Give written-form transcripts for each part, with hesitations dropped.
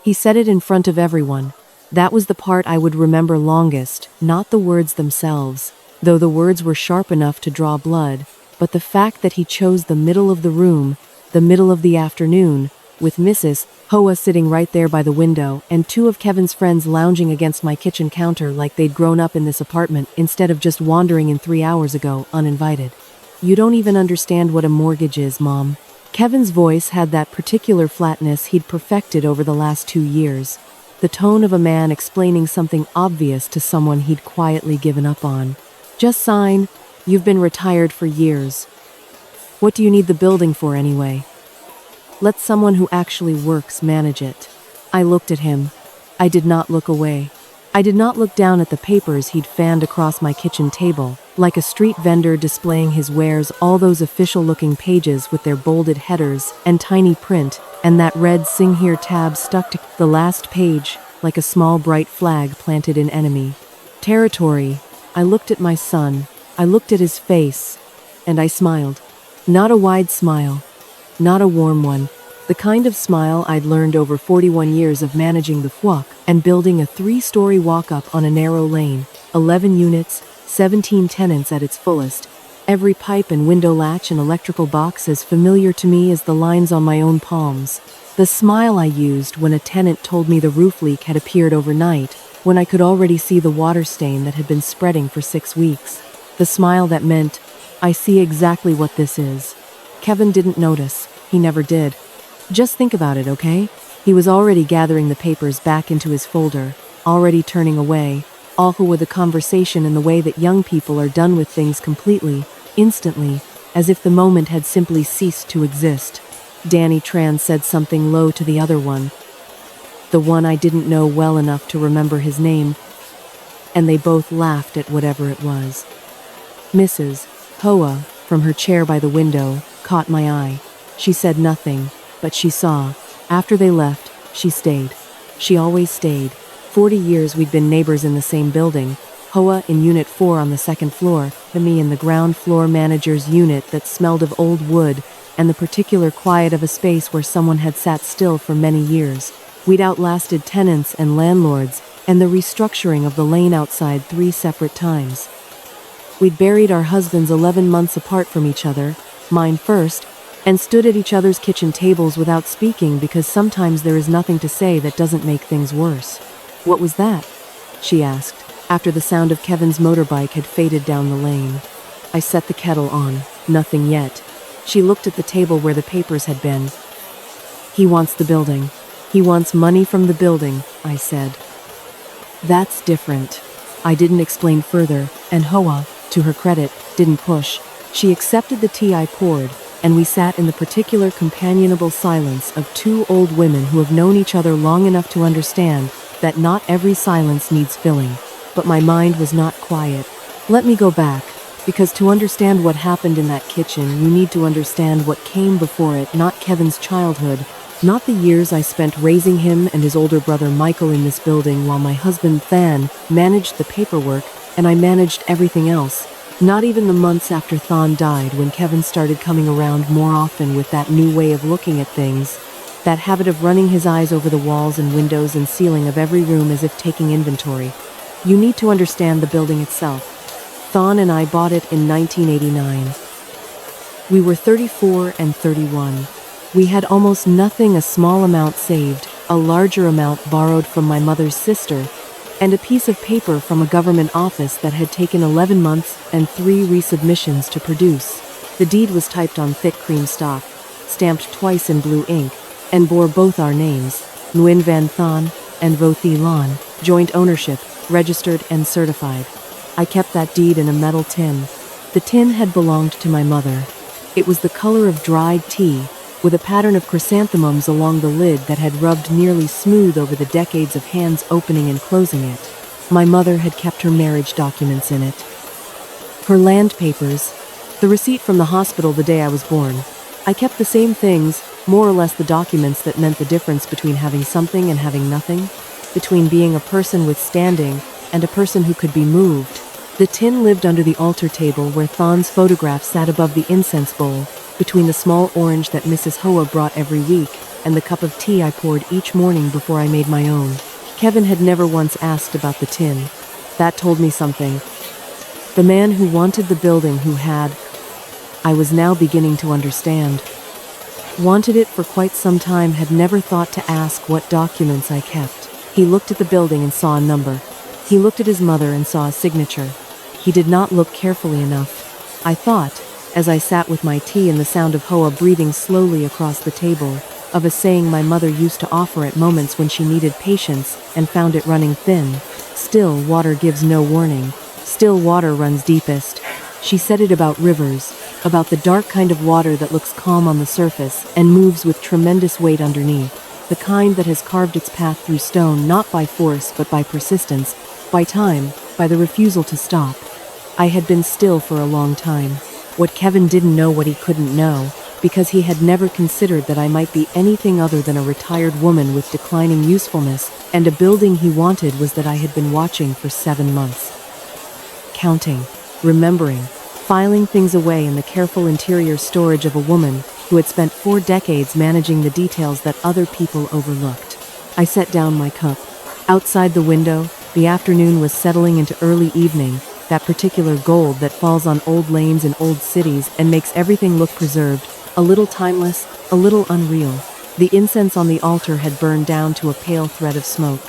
He said it in front of everyone. That was the part I would remember longest, not the words themselves, though the words were sharp enough to draw blood, but the fact that he chose the middle of the room, the middle of the afternoon, with Mrs. Hoa sitting right there by the window, and two of Kevin's friends lounging against my kitchen counter like they'd grown up in this apartment instead of just wandering in 3 hours ago, uninvited. You don't even understand what a mortgage is, Mom. Kevin's voice had that particular flatness he'd perfected over the last 2 years. The tone of a man explaining something obvious to someone he'd quietly given up on. Just sign. You've been retired for years. What do you need the building for anyway? Let someone who actually works manage it. I looked at him. I did not look away. I did not look down at the papers he'd fanned across my kitchen table, like a street vendor displaying his wares, all those official-looking pages with their bolded headers and tiny print, and that red "Sing Here" tab stuck to the last page, like a small bright flag planted in enemy territory. I looked at my son. I looked at his face, and I smiled. Not a wide smile. Not a warm one. The kind of smile I'd learned over 41 years of managing the FWOC and building a 3-story walk-up on a narrow lane, 11 units, 17 tenants at its fullest. Every pipe and window latch and electrical box as familiar to me as the lines on my own palms. The smile I used when a tenant told me the roof leak had appeared overnight, when I could already see the water stain that had been spreading for 6 weeks. The smile that meant, I see exactly what this is. Kevin didn't notice. He never did. Just think about it, okay? He was already gathering the papers back into his folder, already turning away, all with a conversation in the way that young people are done with things completely, instantly, as if the moment had simply ceased to exist. Danny Tran said something low to the other one, the one I didn't know well enough to remember his name, and they both laughed at whatever it was. Mrs. Hoa, from her chair by the window, caught my eye. She said nothing, but she saw. After they left, she stayed. She always stayed. 40 years we'd been neighbors in the same building. Hoa in Unit 4 on the 2nd floor, and me in the ground floor manager's unit that smelled of old wood and the particular quiet of a space where someone had sat still for many years. We'd outlasted tenants and landlords and the restructuring of the lane outside 3 separate times. We'd buried our husbands 11 months apart from each other, mine first, and stood at each other's kitchen tables without speaking because sometimes there is nothing to say that doesn't make things worse. What was that? She asked, after the sound of Kevin's motorbike had faded down the lane. I set the kettle on. Nothing yet. She looked at the table where the papers had been. He wants the building. He wants money from the building, I said. That's different. I didn't explain further, and Hoa, to her credit, didn't push. She accepted the tea I poured, and we sat in the particular companionable silence of 2 old women who have known each other long enough to understand that not every silence needs filling. But my mind was not quiet. Let me go back, because to understand what happened in that kitchen, you need to understand what came before it, not Kevin's childhood, not the years I spent raising him and his older brother Michael in this building while my husband Than managed the paperwork and I managed everything else. Not even the months after Thon died, when Kevin started coming around more often with that new way of looking at things, that habit of running his eyes over the walls and windows and ceiling of every room as if taking inventory. You need to understand the building itself. Thon and I bought it in 1989. We were 34 and 31. We had almost nothing, a small amount saved, a larger amount borrowed from my mother's sister, and a piece of paper from a government office that had taken 11 months and 3 resubmissions to produce. The deed was typed on thick cream stock, stamped twice in blue ink, and bore both our names, Nguyen Van Thon and Vo Thi Lan, joint ownership, registered and certified. I kept that deed in a metal tin. The tin had belonged to my mother. It was the color of dried tea, with a pattern of chrysanthemums along the lid that had rubbed nearly smooth over the decades of hands opening and closing it. My mother had kept her marriage documents in it. Her land papers, the receipt from the hospital the day I was born. I kept the same things, more or less the documents that meant the difference between having something and having nothing, between being a person with standing and a person who could be moved. The tin lived under the altar table where Thon's photograph sat above the incense bowl, between the small orange that Mrs. Hoa brought every week and the cup of tea I poured each morning before I made my own. Kevin had never once asked about the tin. That told me something. The man who wanted the building, who had, I was now beginning to understand, wanted it for quite some time, had never thought to ask what documents I kept. He looked at the building and saw a number. He looked at his mother and saw a signature. He did not look carefully enough, I thought, as I sat with my tea and the sound of Hoa breathing slowly across the table, of a saying my mother used to offer at moments when she needed patience and found it running thin. Still water gives no warning. Still water runs deepest. She said it about rivers, about the dark kind of water that looks calm on the surface and moves with tremendous weight underneath, the kind that has carved its path through stone not by force but by persistence, by time, by the refusal to stop. I had been still for a long time. What Kevin didn't know, what he couldn't know, because he had never considered that I might be anything other than a retired woman with declining usefulness, and a building he wanted, was that I had been watching for 7 months. Counting, remembering, filing things away in the careful interior storage of a woman who had spent 4 decades managing the details that other people overlooked. I set down my cup. Outside the window, the afternoon was settling into early evening, that particular gold that falls on old lanes in old cities and makes everything look preserved, a little timeless, a little unreal. The incense on the altar had burned down to a pale thread of smoke.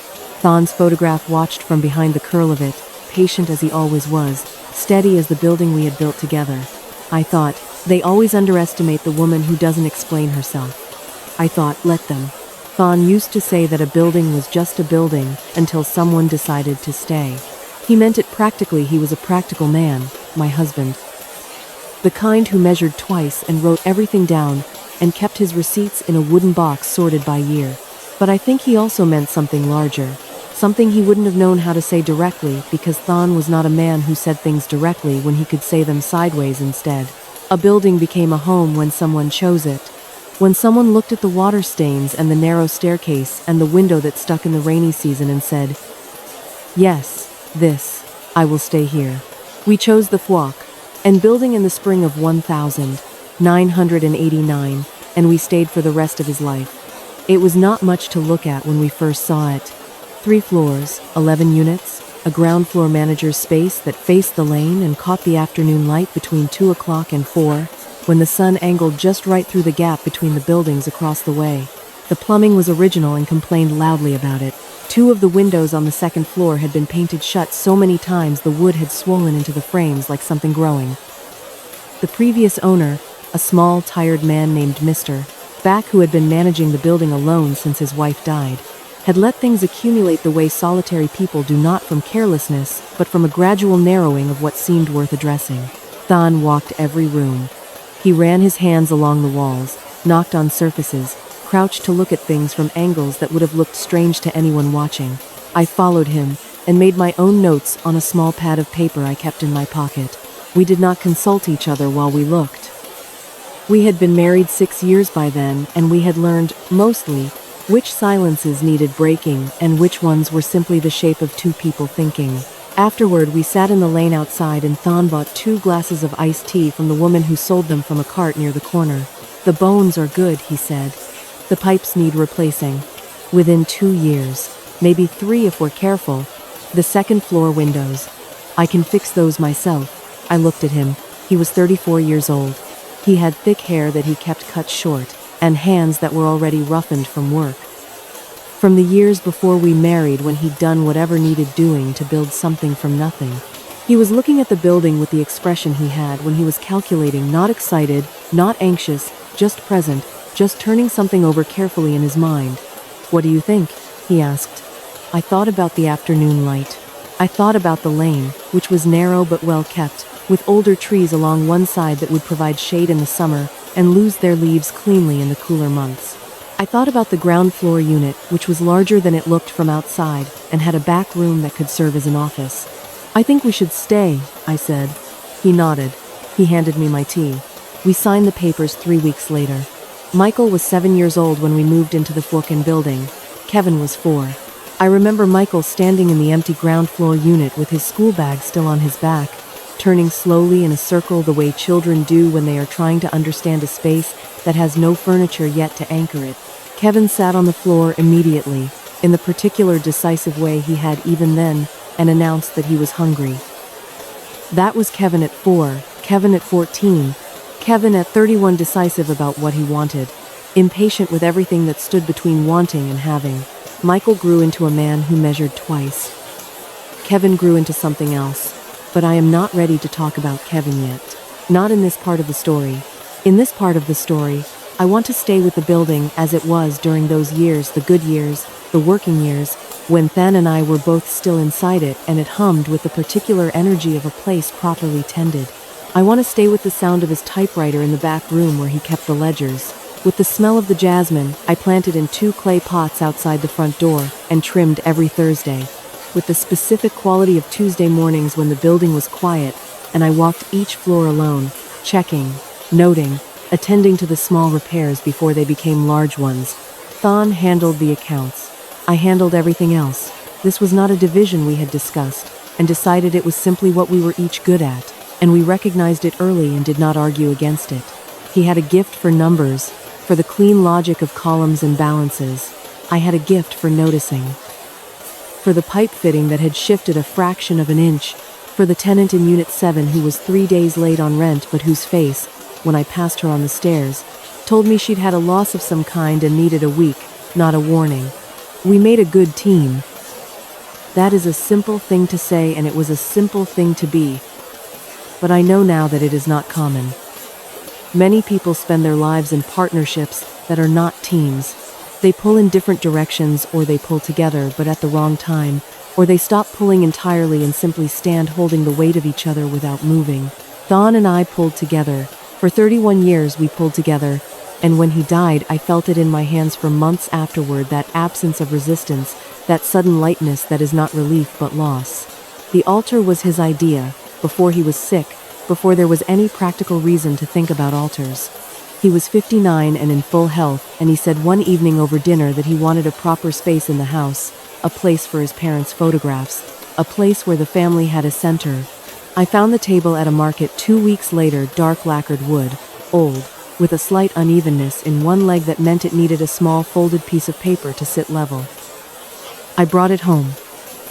Thon's photograph watched from behind the curl of it, patient as he always was, steady as the building we had built together. I thought, they always underestimate the woman who doesn't explain herself. I thought, let them. Thon used to say that a building was just a building until someone decided to stay. He meant it practically. He was a practical man, my husband. The kind who measured twice and wrote everything down and kept his receipts in a wooden box sorted by year. But I think he also meant something larger, something he wouldn't have known how to say directly, because Thon was not a man who said things directly when he could say them sideways instead. A building became a home when someone chose it. When someone looked at the water stains and the narrow staircase and the window that stuck in the rainy season and said, yes, this, I will stay here. We chose the Phuoc, and building in the spring of 1989, and we stayed for the rest of his life. It was not much to look at when we first saw it. 3 floors, 11 units, a ground floor manager's space that faced the lane and caught the afternoon light between 2 o'clock and 4, when the sun angled just right through the gap between the buildings across the way. The plumbing was original and complained loudly about it. 2 of the windows on the 2nd floor had been painted shut so many times the wood had swollen into the frames like something growing. The previous owner, a small, tired man named Mr. Back, who had been managing the building alone since his wife died, had let things accumulate the way solitary people do, not from carelessness, but from a gradual narrowing of what seemed worth addressing. Thon walked every room. He ran his hands along the walls, knocked on surfaces, crouched to look at things from angles that would have looked strange to anyone watching. I followed him and made my own notes on a small pad of paper I kept in my pocket. We did not consult each other while we looked. We had been married 6 years by then, and we had learned, mostly, which silences needed breaking and which ones were simply the shape of 2 people thinking. Afterward, we sat in the lane outside and Thon bought 2 glasses of iced tea from the woman who sold them from a cart near the corner. The bones are good, he said. The pipes need replacing. Within 2 years, maybe 3 if we're careful. The 2nd floor windows. I can fix those myself. I looked at him. He was 34 years old. He had thick hair that he kept cut short, and hands that were already roughened from work. From the years before we married, when he'd done whatever needed doing to build something from nothing. He was looking at the building with the expression he had when he was calculating, not excited, not anxious, just present, just turning something over carefully in his mind. What do you think? He asked. I thought about the afternoon light. I thought about the lane, which was narrow but well kept, with older trees along one side that would provide shade in the summer and lose their leaves cleanly in the cooler months. I thought about the ground floor unit, which was larger than it looked from outside and had a back room that could serve as an office. I think we should stay, I said. He nodded. He handed me my tea. We signed the papers 3 weeks later. Michael was 7 years old when we moved into the Phuoc building. Kevin was 4. I remember Michael standing in the empty ground floor unit with his school bag still on his back. turning slowly in a circle the way children do when they are trying to understand a space that has no furniture yet to anchor it. Kevin sat on the floor immediately, in the particular decisive way he had even then, and announced that he was hungry. That was Kevin at 4, Kevin at 14, Kevin at 31, decisive about what he wanted, impatient with everything that stood between wanting and having. Michael grew into a man who measured twice. Kevin grew into something else, but I am not ready to talk about Kevin yet. Not in this part of the story. In this part of the story, I want to stay with the building as it was during those years, the good years, the working years, when Than and I were both still inside it and it hummed with the particular energy of a place properly tended. I want to stay with the sound of his typewriter in the back room where he kept the ledgers, with the smell of the jasmine I planted in 2 clay pots outside the front door and trimmed every Thursday, with the specific quality of Tuesday mornings when the building was quiet and I walked each floor alone, checking, noting, attending to the small repairs before they became large ones. Than handled the accounts. I handled everything else. This was not a division we had discussed, and decided it was simply what we were each good at, and we recognized it early and did not argue against it. He had a gift for numbers, for the clean logic of columns and balances. I had a gift for noticing. For the pipe fitting that had shifted a fraction of an inch, for the tenant in Unit 7 who was 3 days late on rent but whose face, when I passed her on the stairs, told me she'd had a loss of some kind and needed a week, not a warning. We made a good team. That is a simple thing to say, and it was a simple thing to be. But I know now that it is not common. Many people spend their lives in partnerships that are not teams. They pull in different directions, or they pull together but at the wrong time, or they stop pulling entirely and simply stand holding the weight of each other without moving. Than and I pulled together. For 31 years we pulled together, and when he died I felt it in my hands for months afterward, that absence of resistance, that sudden lightness that is not relief but loss. The altar was his idea, before he was sick, before there was any practical reason to think about altars. He was 59 and in full health, and he said one evening over dinner that he wanted a proper space in the house, a place for his parents' photographs, a place where the family had a center. I found the table at a market 2 weeks later, dark lacquered wood, old, with a slight unevenness in one leg that meant it needed a small folded piece of paper to sit level. I brought it home.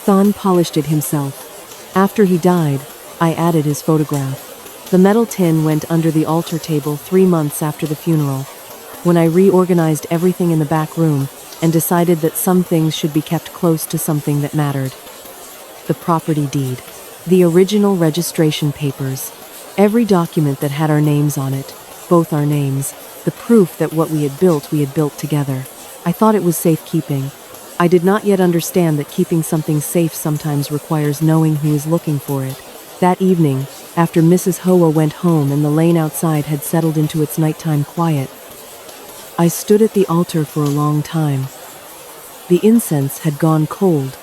Than polished it himself. After he died, I added his photograph. The metal tin went under the altar table 3 months after the funeral, when I reorganized everything in the back room and decided that some things should be kept close to something that mattered. The property deed. The original registration papers. Every document that had our names on it, both our names, the proof that what we had built together. I thought it was safekeeping. I did not yet understand that keeping something safe sometimes requires knowing who is looking for it. That evening, after Mrs. Hoa went home and the lane outside had settled into its nighttime quiet, I stood at the altar for a long time. The incense had gone cold.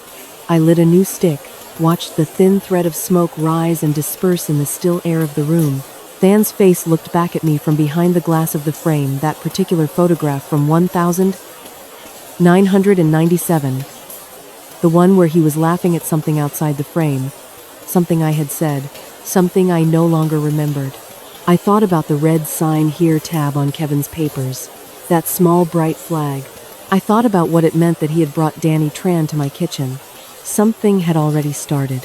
I lit a new stick, watched the thin thread of smoke rise and disperse in the still air of the room. Than's face looked back at me from behind the glass of the frame, that particular photograph from 1997. The one where he was laughing at something outside the frame. Something I had said, something I no longer remembered. I thought about the red sign here tab on Kevin's papers, that small bright flag. I thought about what it meant that he had brought Danny Tran to my kitchen. Something had already started.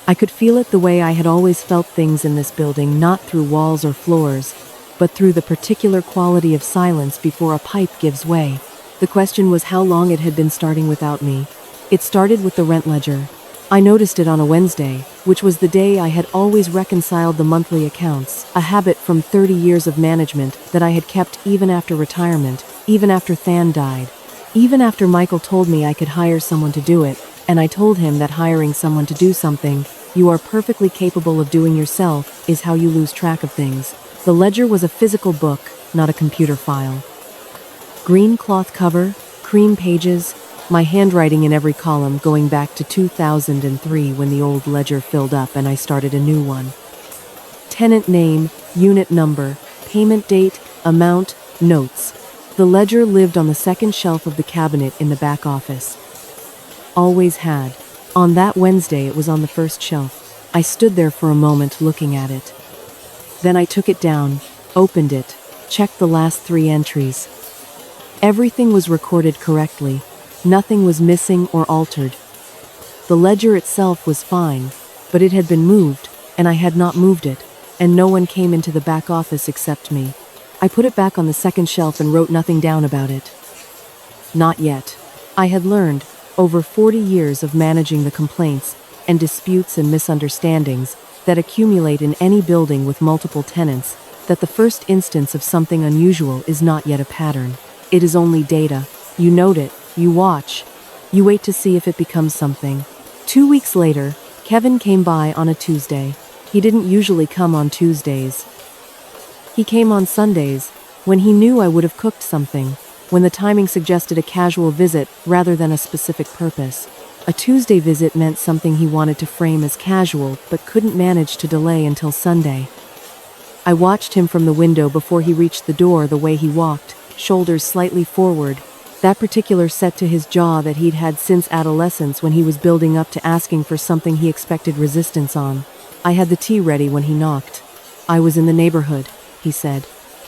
I could feel it the way I had always felt things in this building, not through walls or floors, but through the particular quality of silence before a pipe gives way. The question was how long it had been starting without me. It started with the rent ledger. I noticed it on a Wednesday, which was the day I had always reconciled the monthly accounts, a habit from 30 years of management that I had kept even after retirement, even after Than died, even after Michael told me I could hire someone to do it, and I told him that hiring someone to do something you are perfectly capable of doing yourself is how you lose track of things. The ledger was a physical book, not a computer file. Green cloth cover, cream pages, my handwriting in every column going back to 2003 when the old ledger filled up and I started a new one. Tenant name, unit number, payment date, amount, notes. The ledger lived on the second shelf of the cabinet in the back office. Always had. On that Wednesday it was on the first shelf. I stood there for a moment looking at it. Then I took it down, opened it, checked the last 3 entries. Everything was recorded correctly. Nothing was missing or altered. The ledger itself was fine, but it had been moved, and I had not moved it, and no one came into the back office except me. I put it back on the second shelf and wrote nothing down about it. Not yet. I had learned, over 40 years of managing the complaints and disputes and misunderstandings that accumulate in any building with multiple tenants, that the first instance of something unusual is not yet a pattern. It is only data. You note it, you watch, you wait to see if it becomes something. 2 weeks later, Kevin came by on a Tuesday. He didn't usually come on Tuesdays. He came on Sundays, when he knew I would have cooked something, when the timing suggested a casual visit rather than a specific purpose. A Tuesday visit meant something he wanted to frame as casual but couldn't manage to delay until Sunday. I watched him from the window before he reached the door, the way he walked, shoulders slightly forward, that particular set to his jaw that he'd had since adolescence when he was building up to asking for something he expected resistance on. I had the tea ready when he knocked. I was in the neighborhood, he said.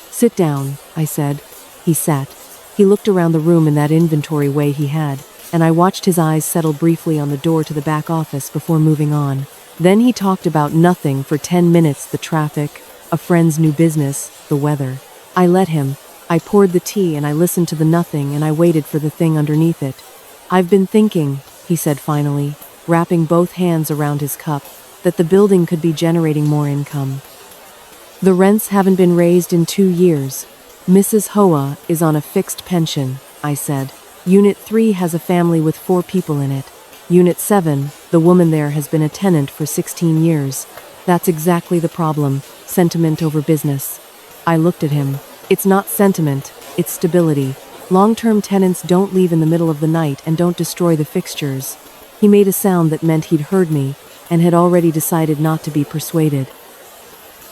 Sit down, I said. He sat. He looked around the room in that inventory way he had, and I watched his eyes settle briefly on the door to the back office before moving on. Then he talked about nothing for 10 minutes, the traffic, a friend's new business, the weather. I let him. I poured the tea and I listened to the nothing and I waited for the thing underneath it. I've been thinking, he said finally, wrapping both hands around his cup, that the building could be generating more income. The rents haven't been raised in 2 years. Mrs. Hoa is on a fixed pension, I said. Unit 3 has a family with 4 people in it. Unit 7, the woman there has been a tenant for 16 years. That's exactly the problem, sentiment over business. I looked at him. It's not sentiment, it's stability. Long-term tenants don't leave in the middle of the night and don't destroy the fixtures. He made a sound that meant he'd heard me and had already decided not to be persuaded.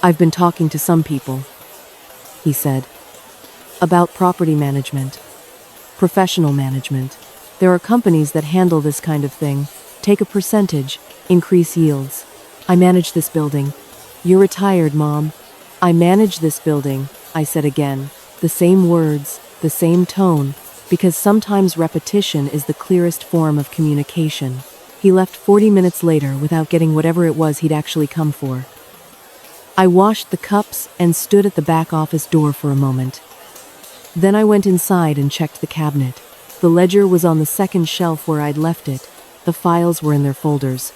I've been talking to some people, he said, about property management, professional management. There are companies that handle this kind of thing, take a percentage, increase yields. I manage this building. You're retired, Mom. I manage this building, I said again, the same words, the same tone, because sometimes repetition is the clearest form of communication. He left 40 minutes later without getting whatever it was he'd actually come for. I washed the cups and stood at the back office door for a moment. Then I went inside and checked the cabinet. The ledger was on the second shelf where I'd left it. The files were in their folders.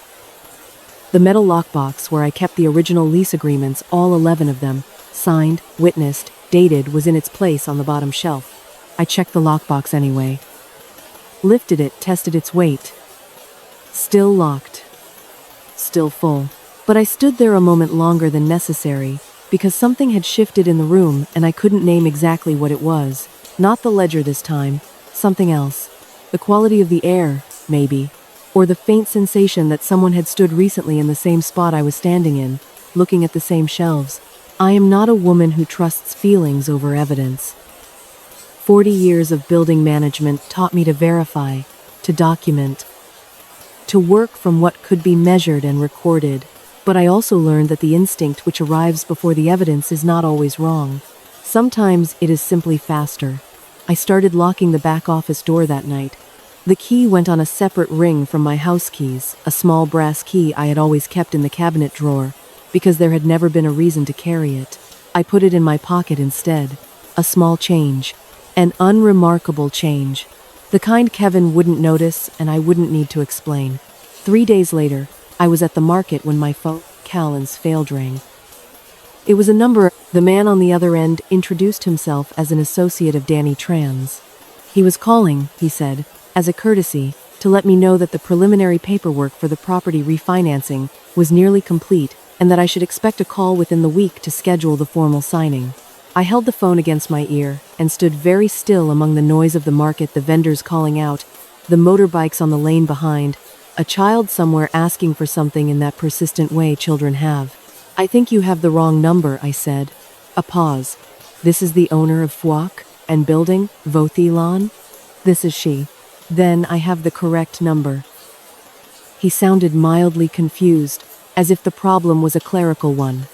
The metal lockbox where I kept the original lease agreements, all 11 of them, signed, witnessed, dated, was in its place on the bottom shelf. I checked the lockbox anyway. Lifted it, tested its weight. Still locked. Still full. But I stood there a moment longer than necessary, because something had shifted in the room and I couldn't name exactly what it was. Not the ledger this time. Something else. The quality of the air, maybe. Or the faint sensation that someone had stood recently in the same spot I was standing in, looking at the same shelves. I am not a woman who trusts feelings over evidence. 40 years of building management taught me to verify, to document, to work from what could be measured and recorded. But I also learned that the instinct which arrives before the evidence is not always wrong. Sometimes it is simply faster. I started locking the back office door that night. The key went on a separate ring from my house keys, a small brass key I had always kept in the cabinet drawer, because there had never been a reason to carry it. I put it in my pocket instead. A small change. An unremarkable change. The kind Kevin wouldn't notice and I wouldn't need to explain. 3 days later, I was at the market when my phone, Callan's, failed rang. It was a number. The man on the other end introduced himself as an associate of Danny Tran's. He was calling, he said, as a courtesy, to let me know that the preliminary paperwork for the property refinancing was nearly complete and that I should expect a call within the week to schedule the formal signing. I held the phone against my ear and stood very still among the noise of the market, the vendors calling out, the motorbikes on the lane behind, a child somewhere asking for something in that persistent way children have. I think you have the wrong number, I said. A pause. This is the owner of Fouac and building, Vothilan? This is she. Then I have the correct number. He sounded mildly confused, as if the problem was a clerical one.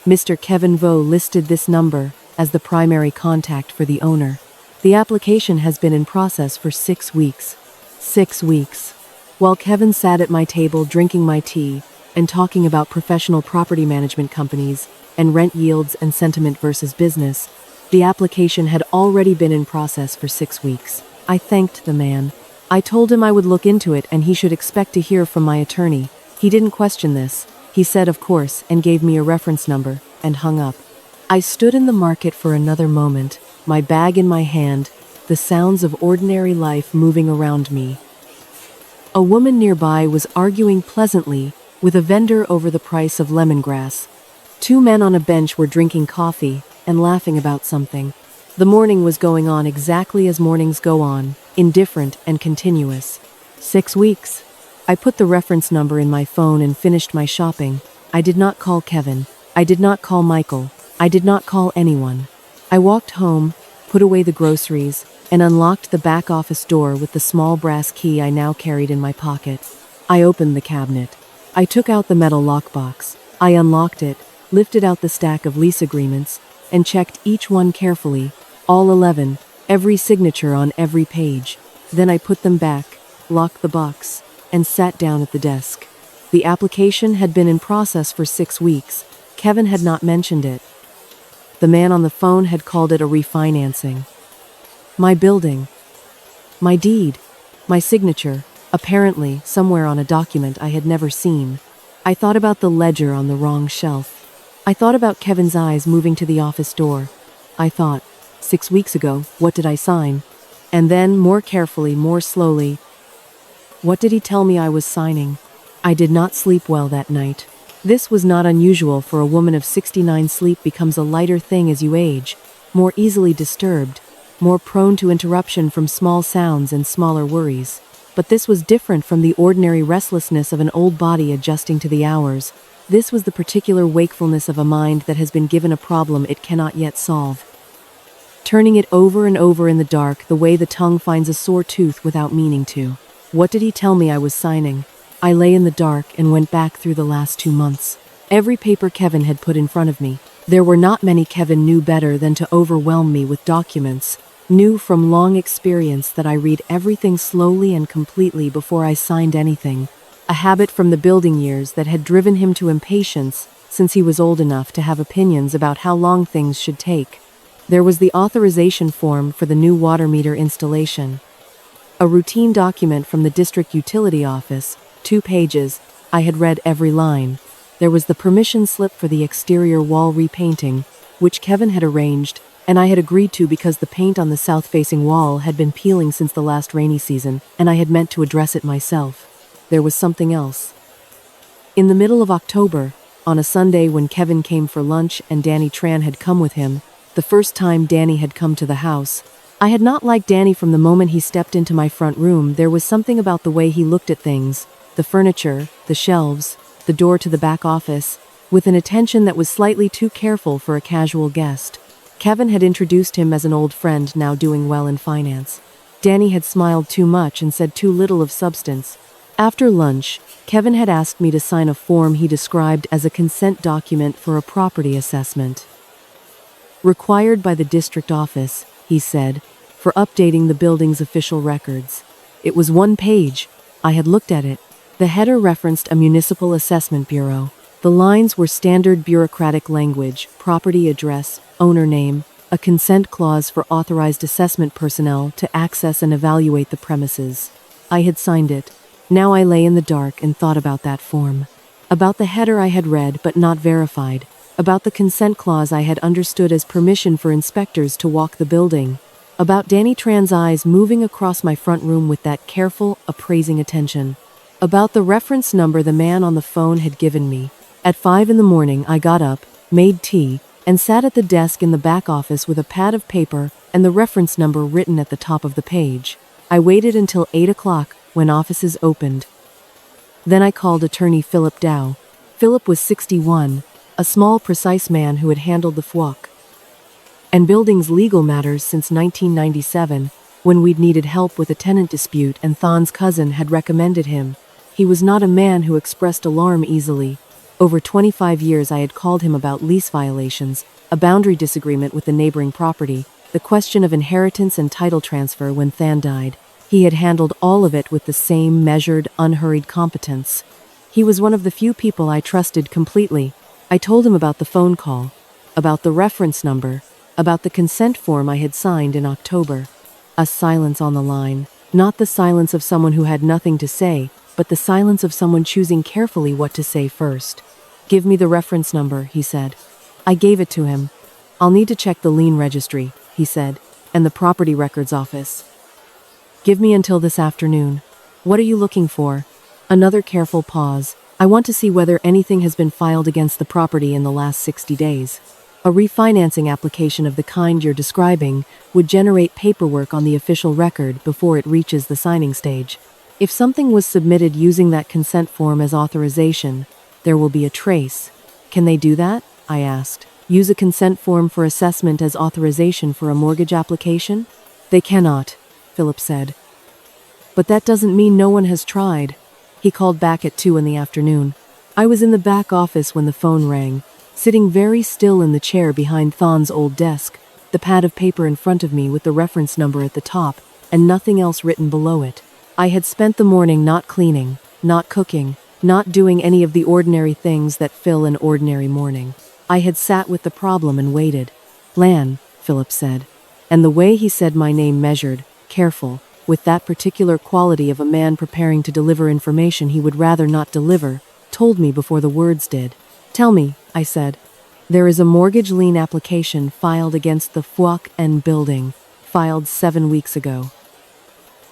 Mr. Kevin Vo listed this number as the primary contact for the owner. The application has been in process for 6 weeks. 6 weeks. While Kevin sat at my table drinking my tea and talking about professional property management companies and rent yields and sentiment versus business, the application had already been in process for 6 weeks. I thanked the man. I told him I would look into it and he should expect to hear from my attorney. He didn't question this. He said of course and gave me a reference number and hung up. I stood in the market for another moment, my bag in my hand, the sounds of ordinary life moving around me. A woman nearby was arguing pleasantly with a vendor over the price of lemongrass. 2 men on a bench were drinking coffee and laughing about something. The morning was going on exactly as mornings go on, indifferent and continuous. 6 weeks. I put the reference number in my phone and finished my shopping. I did not call Kevin. I did not call Michael. I did not call anyone. I walked home, put away the groceries, and unlocked the back office door with the small brass key I now carried in my pocket. I opened the cabinet. I took out the metal lockbox. I unlocked it, lifted out the stack of lease agreements, and checked each one carefully, all 11, every signature on every page. Then I put them back, locked the box, and sat down at the desk. The application had been in process for 6 weeks. Kevin had not mentioned it. The man on the phone had called it a refinancing. My building. My deed. My signature, apparently somewhere on a document I had never seen. I thought about the ledger on the wrong shelf. I thought about Kevin's eyes moving to the office door. I thought, 6 weeks ago, what did I sign? And then, more carefully, more slowly, what did he tell me I was signing? I did not sleep well that night. This was not unusual for a woman of 69. Sleep becomes a lighter thing as you age, more easily disturbed, more prone to interruption from small sounds and smaller worries. But this was different from the ordinary restlessness of an old body adjusting to the hours. This was the particular wakefulness of a mind that has been given a problem it cannot yet solve, turning it over and over in the dark the way the tongue finds a sore tooth without meaning to. What did he tell me I was signing? I lay in the dark and went back through the last 2 months. Every paper Kevin had put in front of me. There were not many Kevin knew better than to overwhelm me with documents. Knew from long experience that I read everything slowly and completely before I signed anything. A habit from the building years that had driven him to impatience since he was old enough to have opinions about how long things should take. There was the authorization form for the new water meter installation. A routine document from the district utility office, 2 pages. I had read every line. There was the permission slip for the exterior wall repainting, which Kevin had arranged, and I had agreed to because the paint on the south-facing wall had been peeling since the last rainy season, and I had meant to address it myself. There was something else. In the middle of October, on a Sunday when Kevin came for lunch and Danny Tran had come with him, the first time Danny had come to the house, I had not liked Danny from the moment he stepped into my front room. There was something about the way he looked at things, the furniture, the shelves, the door to the back office, with an attention that was slightly too careful for a casual guest. Kevin had introduced him as an old friend now doing well in finance. Danny had smiled too much and said too little of substance. After lunch, Kevin had asked me to sign a form he described as a consent document for a property assessment. Required by the district office, he said, for updating the building's official records. It was 1 page. I had looked at it. The header referenced a municipal assessment bureau. The lines were standard bureaucratic language, property address, owner name, a consent clause for authorized assessment personnel to access and evaluate the premises. I had signed it. Now I lay in the dark and thought about that form. About the header I had read but not verified. About the consent clause I had understood as permission for inspectors to walk the building. About Danny Tran's eyes moving across my front room with that careful, appraising attention. About the reference number the man on the phone had given me. At 5 in the morning, I got up, made tea, and sat at the desk in the back office with a pad of paper and the reference number written at the top of the page. I waited until 8 o'clock, when offices opened. Then I called attorney Philip Dow. Philip was 61, a small, precise man who had handled the FWOC and buildings legal matters since 1997, when we'd needed help with a tenant dispute and Thon's cousin had recommended him. He was not a man who expressed alarm easily. Over 25 years I had called him about lease violations, a boundary disagreement with the neighboring property, the question of inheritance and title transfer when Than died. He had handled all of it with the same measured, unhurried competence. He was one of the few people I trusted completely. I told him about the phone call, about the reference number, about the consent form I had signed in October. A silence on the line, not the silence of someone who had nothing to say, but the silence of someone choosing carefully what to say first. "Give me the reference number," he said. I gave it to him. "I'll need to check the lien registry," he said, "and the property records office. Give me until this afternoon." "What are you looking for?" Another careful pause. "I want to see whether anything has been filed against the property in the last 60 days. A refinancing application of the kind you're describing would generate paperwork on the official record before it reaches the signing stage. If something was submitted using that consent form as authorization, there will be a trace." "Can they do that?" I asked. "Use a consent form for assessment as authorization for a mortgage application?" "They cannot," Philip said. "But that doesn't mean no one has tried." He called back at 2 in the afternoon. I was in the back office when the phone rang, sitting very still in the chair behind Than's old desk, the pad of paper in front of me with the reference number at the top, and nothing else written below it. I had spent the morning not cleaning, not cooking, not doing any of the ordinary things that fill an ordinary morning. I had sat with the problem and waited. "Lan," Philip said. And the way he said my name measured, careful, with that particular quality of a man preparing to deliver information he would rather not deliver, told me before the words did. "Tell me," I said. "There is a mortgage lien application filed against the Fuak N building, filed 7 weeks ago.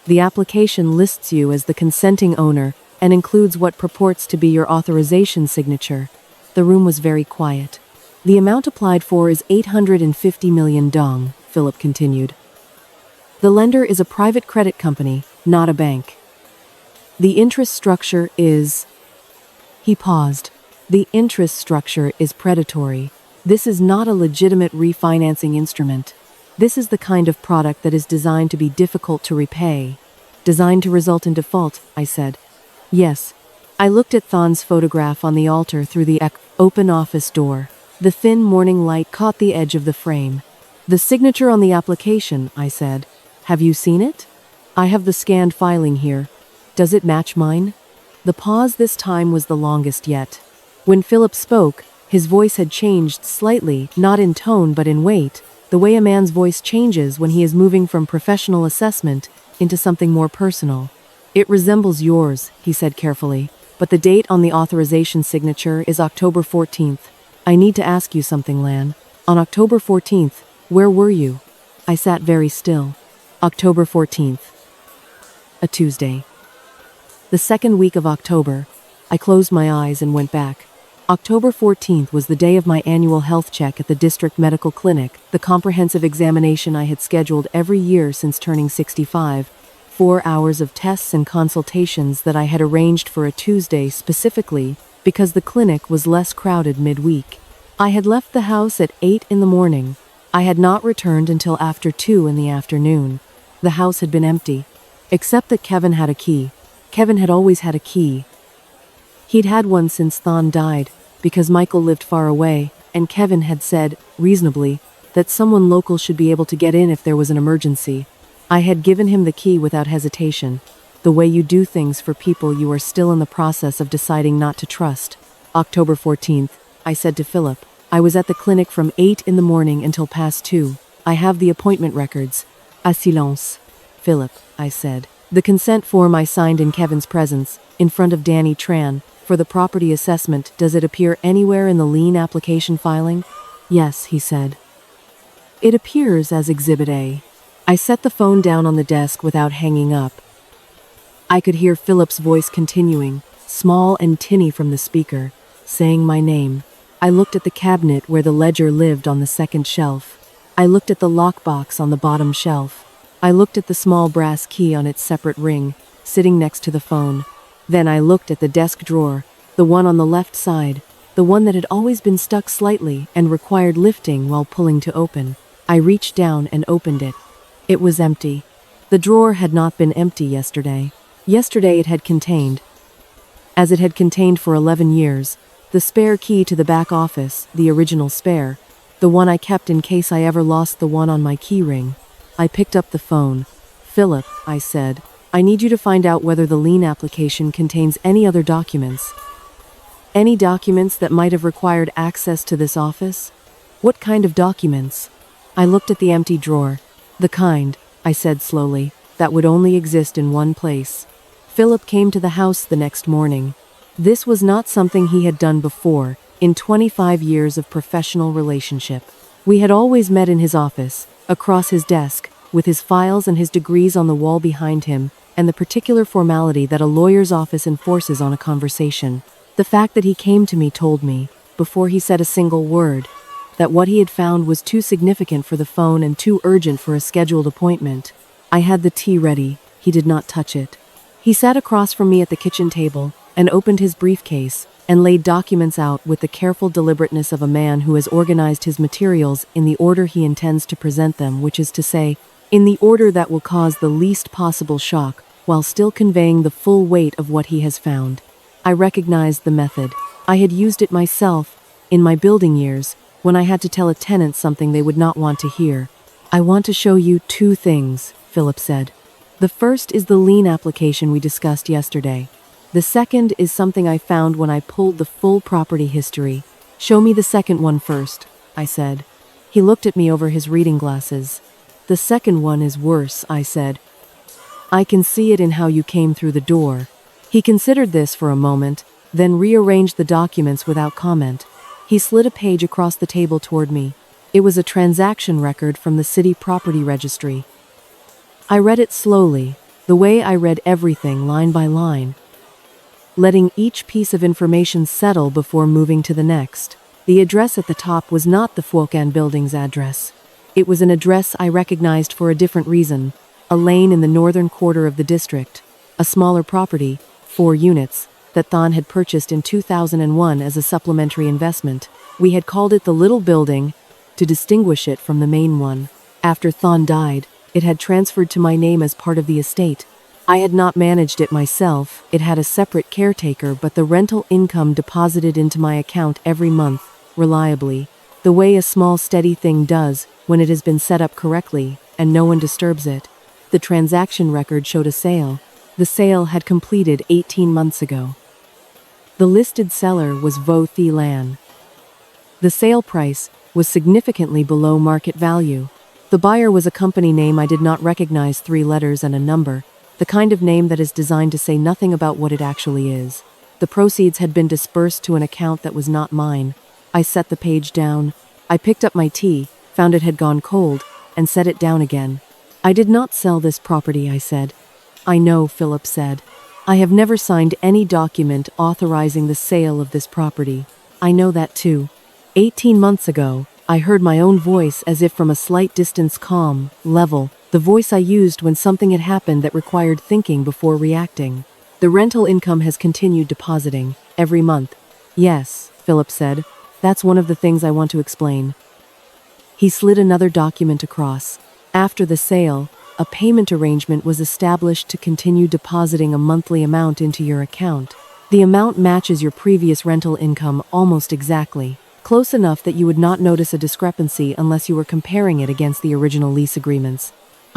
The application lists you as the consenting owner and includes what purports to be your authorization signature." The room was very quiet. "The amount applied for is 850 million dong," Philip continued. "The lender is a private credit company, not a bank. The interest structure is..." He paused. "The interest structure is predatory. This is not a legitimate refinancing instrument. This is the kind of product that is designed to be difficult to repay. Designed to result in default," I said. "Yes." I looked at Than's photograph on the altar through the open office door. The thin morning light caught the edge of the frame. "The signature on the application," I said. "Have you seen it?" "I have the scanned filing here. Does it match mine?" The pause this time was the longest yet. When Philip spoke, his voice had changed slightly, not in tone but in weight, the way a man's voice changes when he is moving from professional assessment into something more personal. "It resembles yours," he said carefully, "but the date on the authorization signature is October 14th. I need to ask you something, Lan. On October 14th, where were you?" I sat very still. October 14th. A Tuesday. The second week of October. I closed my eyes and went back. October 14th was the day of my annual health check at the district medical clinic, the comprehensive examination I had scheduled every year since turning 65. 4 hours of tests and consultations that I had arranged for a Tuesday specifically because the clinic was less crowded midweek. I had left the house at 8 in the morning. I had not returned until after 2 in the afternoon. The house had been empty, except that Kevin had a key. Kevin had always had a key. He'd had one since Than died, because Michael lived far away, and Kevin had said, reasonably, that someone local should be able to get in if there was an emergency. I had given him the key without hesitation, the way you do things for people you are still in the process of deciding not to trust. October 14th, I said to Philip. I was at the clinic from 8 in the morning until past 2. I have the appointment records. À silence. Philip, I said. The consent form I signed in Kevin's presence, in front of Danny Tran, for the property assessment, does it appear anywhere in the lien application filing? Yes, he said. It appears as Exhibit A. I set the phone down on the desk without hanging up. I could hear Philip's voice continuing, small and tinny from the speaker, saying my name. I looked at the cabinet where the ledger lived on the second shelf. I looked at the lockbox on the bottom shelf. I looked at the small brass key on its separate ring, sitting next to the phone. Then I looked at the desk drawer, the one on the left side, the one that had always been stuck slightly and required lifting while pulling to open. I reached down and opened it. It was empty. The drawer had not been empty yesterday. Yesterday it had contained as it had contained for 11 years, the spare key to the back office, the original spare, the one I kept in case I ever lost the one on my key ring. I picked up the phone. "Philip," I said, "I need you to find out whether the lien application contains any other documents. Any documents that might have required access to this office? What kind of documents?" I looked at the empty drawer. "The kind," I said slowly, "that would only exist in one place." Philip came to the house the next morning. This was not something he had done before, in 25 years of professional relationship. We had always met in his office, across his desk, with his files and his degrees on the wall behind him, and the particular formality that a lawyer's office enforces on a conversation. The fact that he came to me told me, before he said a single word, that what he had found was too significant for the phone and too urgent for a scheduled appointment. I had the tea ready. He did not touch it. He sat across from me at the kitchen table and opened his briefcase and laid documents out with the careful deliberateness of a man who has organized his materials in the order he intends to present them, which is to say, in the order that will cause the least possible shock while still conveying the full weight of what he has found. I recognized the method. I had used it myself in my building years when I had to tell a tenant something they would not want to hear. "I want to show you two things," Philip said. "The first is the lien application we discussed yesterday. The second is something I found when I pulled the full property history." "Show me the second one first," I said. He looked at me over his reading glasses. "The second one is worse," I said. "I can see it in how you came through the door." He considered this for a moment, then rearranged the documents without comment. He slid a page across the table toward me. It was a transaction record from the city property registry. I read it slowly, the way I read everything line by line, letting each piece of information settle before moving to the next. The address at the top was not the Fuocan building's address. It was an address I recognized for a different reason, a lane in the northern quarter of the district, a smaller property, 4 units, that Thon had purchased in 2001 as a supplementary investment. We had called it the Little Building to distinguish it from the main one. After Thon died, it had transferred to my name as part of the estate. I had not managed it myself. It had a separate caretaker, but the rental income deposited into my account every month, reliably, the way a small steady thing does when it has been set up correctly and no one disturbs it. The transaction record showed a sale. The sale had completed 18 months ago. The listed seller was Vo Thi Lan. The sale price was significantly below market value. The buyer was a company name I did not recognize, 3 letters and a number, the kind of name that is designed to say nothing about what it actually is. The proceeds had been dispersed to an account that was not mine. I set the page down. I picked up my tea, found it had gone cold, and set it down again. "I did not sell this property," I said. "I know," Philip said. "I have never signed any document authorizing the sale of this property. I know that too." 18 months ago, I heard my own voice as if from a slight distance, calm, level, the voice I used when something had happened that required thinking before reacting. "The rental income has continued depositing, every month." "Yes," Philip said. "That's one of the things I want to explain." He slid another document across. "After the sale, a payment arrangement was established to continue depositing a monthly amount into your account. The amount matches your previous rental income almost exactly, close enough that you would not notice a discrepancy unless you were comparing it against the original lease agreements."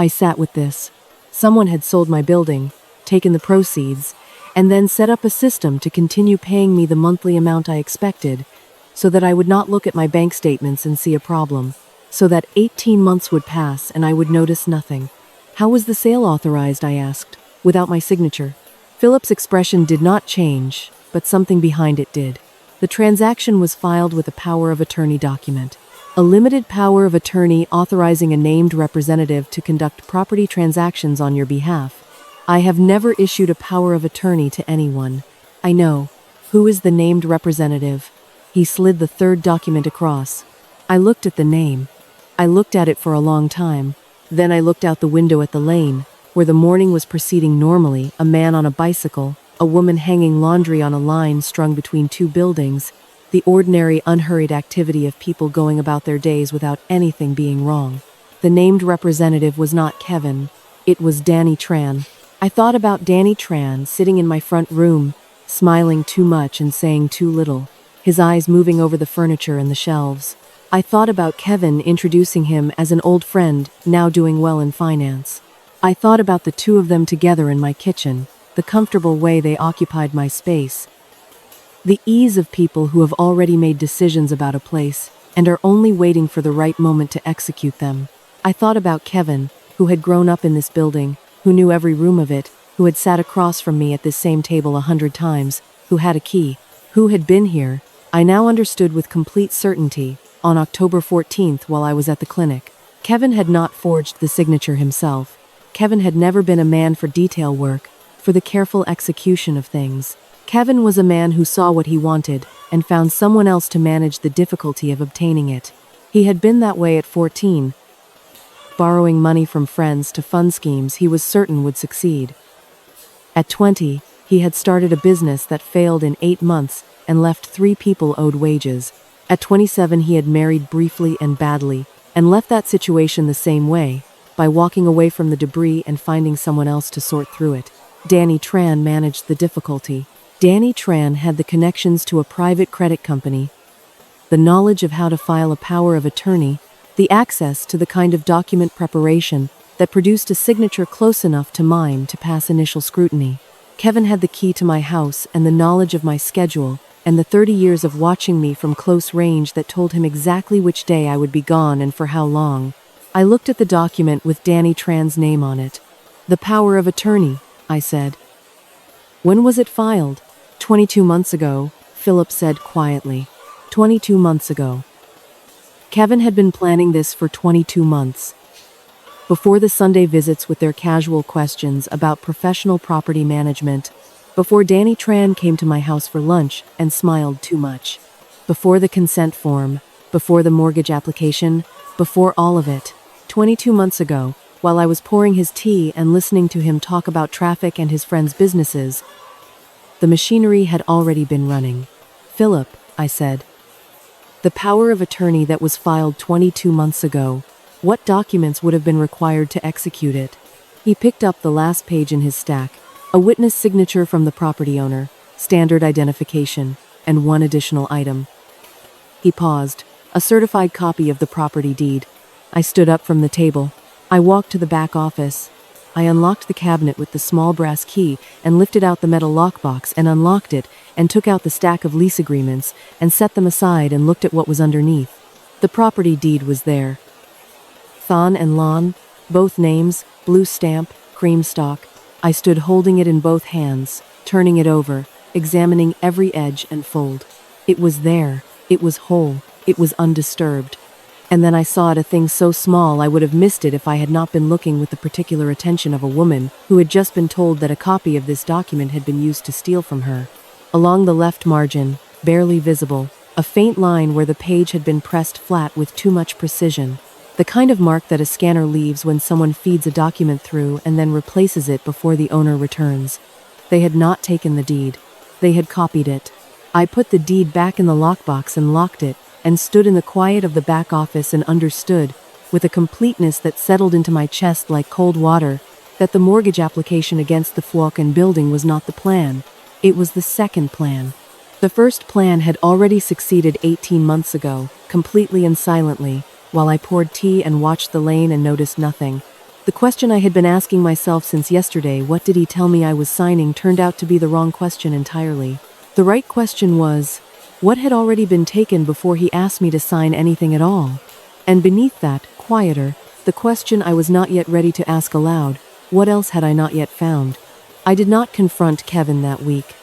I sat with this. Someone had sold my building, taken the proceeds, and then set up a system to continue paying me the monthly amount I expected, so that I would not look at my bank statements and see a problem, so that 18 months would pass and I would notice nothing. "How was the sale authorized?" I asked, "without my signature?" Philip's expression did not change, but something behind it did. "The transaction was filed with a power of attorney document. A limited power of attorney authorizing a named representative to conduct property transactions on your behalf. I have never issued a power of attorney to anyone." "I know. Who is the named representative?" He slid the third document across. I looked at the name. I looked at it for a long time. Then I looked out the window at the lane, where the morning was proceeding normally, a man on a bicycle, a woman hanging laundry on a line strung between 2 buildings, the ordinary unhurried activity of people going about their days without anything being wrong. The named representative was not Kevin. It was Danny Tran. I thought about Danny Tran sitting in my front room, smiling too much and saying too little, his eyes moving over the furniture and the shelves. I thought about Kevin, introducing him as an old friend, now doing well in finance. I thought about the two of them together in my kitchen, the comfortable way they occupied my space, the ease of people who have already made decisions about a place and are only waiting for the right moment to execute them. I thought about Kevin, who had grown up in this building, who knew every room of it, who had sat across from me at this same table 100 times, who had a key, who had been here. I now understood with complete certainty, on October 14th while I was at the clinic. Kevin had not forged the signature himself. Kevin had never been a man for detail work, for the careful execution of things. Kevin was a man who saw what he wanted and found someone else to manage the difficulty of obtaining it. He had been that way at 14, borrowing money from friends to fund schemes he was certain would succeed. At 20, he had started a business that failed in 8 months and left 3 people owed wages. At 27, he had married briefly and badly and left that situation the same way, by walking away from the debris and finding someone else to sort through it. Danny Tran managed the difficulty. Danny Tran had the connections to a private credit company, the knowledge of how to file a power of attorney, the access to the kind of document preparation that produced a signature close enough to mine to pass initial scrutiny. Kevin had the key to my house and the knowledge of my schedule and the 30 years of watching me from close range that told him exactly which day I would be gone and for how long. I looked at the document with Danny Tran's name on it. The power of attorney, I said. When was it filed? 22 months ago, Philip said quietly. 22 months ago. Kevin had been planning this for 22 months. Before the Sunday visits with their casual questions about professional property management, before Danny Tran came to my house for lunch and smiled too much, before the consent form, before the mortgage application, before all of it. 22 months ago, while I was pouring his tea and listening to him talk about traffic and his friends' businesses, the machinery had already been running. Philip, I said. The power of attorney that was filed 22 months ago, what documents would have been required to execute it? He picked up the last page in his stack, a witness signature from the property owner, standard identification, and one additional item. He paused, a certified copy of the property deed. I stood up from the table. I walked to the back office. I unlocked the cabinet with the small brass key and lifted out the metal lockbox and unlocked it and took out the stack of lease agreements and set them aside and looked at what was underneath. The property deed was there. Thon and Lon, both names, blue stamp, cream stock. I stood holding it in both hands, turning it over, examining every edge and fold. It was there. It was whole. It was undisturbed. And then I saw it, a thing so small I would have missed it if I had not been looking with the particular attention of a woman who had just been told that a copy of this document had been used to steal from her. Along the left margin, barely visible, a faint line where the page had been pressed flat with too much precision. The kind of mark that a scanner leaves when someone feeds a document through and then replaces it before the owner returns. They had not taken the deed. They had copied it. I put the deed back in the lockbox and locked it, and stood in the quiet of the back office and understood, with a completeness that settled into my chest like cold water, that the mortgage application against the Fwoken building was not the plan. It was the second plan. The first plan had already succeeded 18 months ago, completely and silently, while I poured tea and watched the lane and noticed nothing. The question I had been asking myself since yesterday, what did he tell me I was signing, turned out to be the wrong question entirely. The right question was, what had already been taken before he asked me to sign anything at all? And beneath that, quieter, the question I was not yet ready to ask aloud, what else had I not yet found? I did not confront Kevin that week.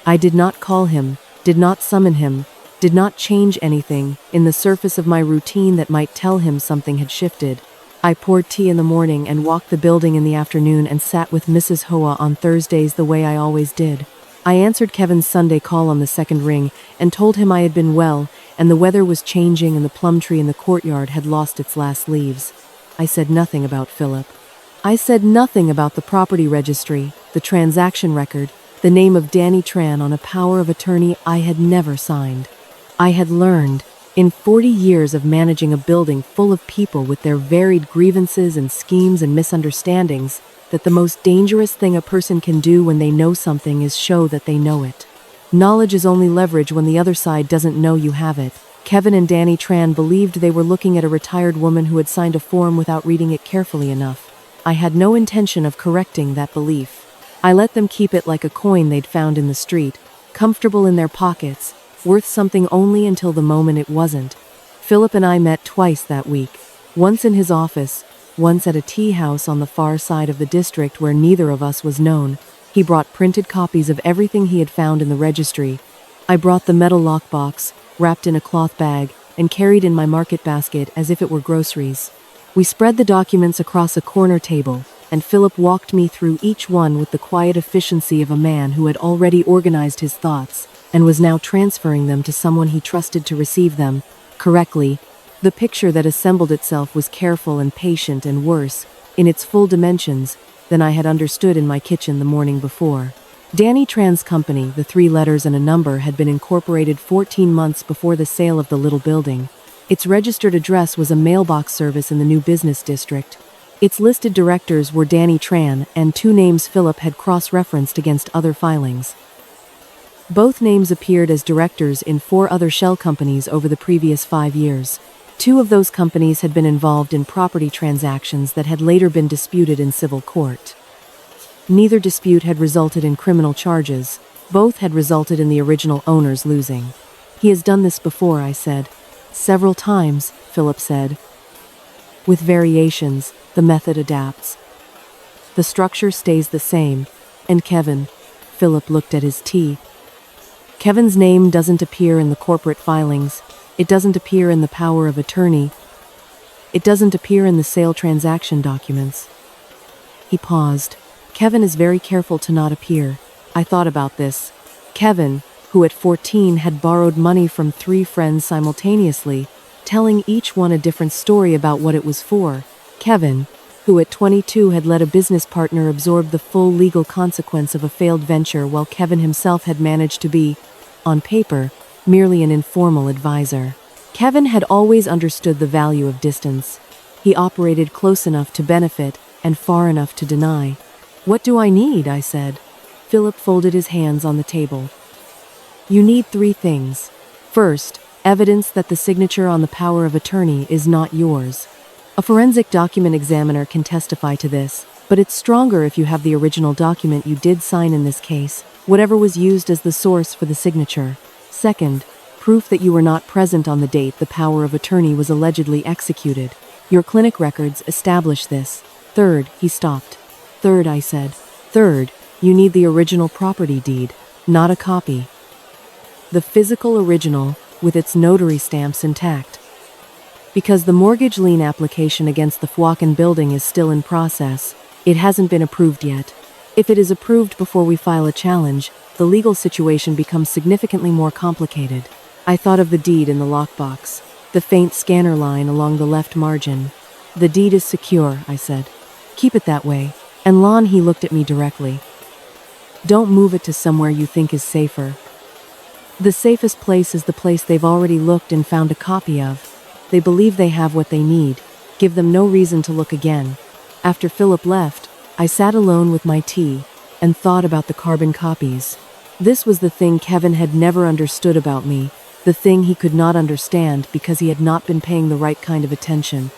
I did not call him, did not summon him, did not change anything in the surface of my routine that might tell him something had shifted. I poured tea in the morning and walked the building in the afternoon and sat with Mrs. Hoa on Thursdays the way I always did. I answered Kevin's Sunday call on the second ring and told him I had been well and the weather was changing and the plum tree in the courtyard had lost its last leaves. I said nothing about Philip. I said nothing about the property registry, the transaction record, the name of Danny Tran on a power of attorney I had never signed. I had learned, in 40 years of managing a building full of people with their varied grievances and schemes and misunderstandings, that the most dangerous thing a person can do when they know something is show that they know it. Knowledge is only leverage when the other side doesn't know you have it. Kevin and Danny Tran believed they were looking at a retired woman who had signed a form without reading it carefully enough. I had no intention of correcting that belief. I let them keep it like a coin they'd found in the street, comfortable in their pockets, worth something only until the moment it wasn't. Philip and I met twice that week, once in his office, once at a tea house on the far side of the district where neither of us was known. He brought printed copies of everything he had found in the registry. I brought the metal lockbox, wrapped in a cloth bag, and carried in my market basket as if it were groceries. We spread the documents across a corner table, and Philip walked me through each one with the quiet efficiency of a man who had already organized his thoughts and was now transferring them to someone he trusted to receive them correctly. The picture that assembled itself was careful and patient and worse, in its full dimensions, than I had understood in my kitchen the morning before. Danny Tran's company, the 3 letters and a number, had been incorporated 14 months before the sale of the little building. Its registered address was a mailbox service in the new business district. Its listed directors were Danny Tran, and 2 names Philip had cross-referenced against other filings. Both names appeared as directors in 4 other shell companies over the previous 5 years. 2 of those companies had been involved in property transactions that had later been disputed in civil court. Neither dispute had resulted in criminal charges. Both had resulted in the original owners losing. "He has done this before," I said. "Several times," Philip said. "With variations, the method adapts. The structure stays the same. And Kevin," Philip looked at his tea. "Kevin's name doesn't appear in the corporate filings. It doesn't appear in the power of attorney. It doesn't appear in the sale transaction documents." He paused. "Kevin is very careful to not appear." I thought about this. Kevin, who at 14 had borrowed money from 3 friends simultaneously, telling each one a different story about what it was for. Kevin, who at 22 had let a business partner absorb the full legal consequence of a failed venture while Kevin himself had managed to be, on paper, merely an informal advisor. Kevin had always understood the value of distance. He operated close enough to benefit and far enough to deny. "What do I need?" I said. Philip folded his hands on the table. "You need 3 things. First, evidence that the signature on the power of attorney is not yours. A forensic document examiner can testify to this, but it's stronger if you have the original document you did sign in this case, whatever was used as the source for the signature. Second, proof that you were not present on the date the power of attorney was allegedly executed. Your clinic records establish this. Third," he stopped. "Third," I said. "Third, you need the original property deed, not a copy. The physical original, with its notary stamps intact. Because the mortgage lien application against the Fwaken building is still in process, it hasn't been approved yet. If it is approved before we file a challenge, the legal situation becomes significantly more complicated." I thought of the deed in the lockbox, the faint scanner line along the left margin. "The deed is secure," I said. "Keep it that way. And Lon," he looked at me directly. "Don't move it to somewhere you think is safer. The safest place is the place they've already looked and found a copy of. They believe they have what they need. Give them no reason to look again." After Philip left, I sat alone with my tea and thought about the carbon copies. This was the thing Kevin had never understood about me, the thing he could not understand because he had not been paying the right kind of attention.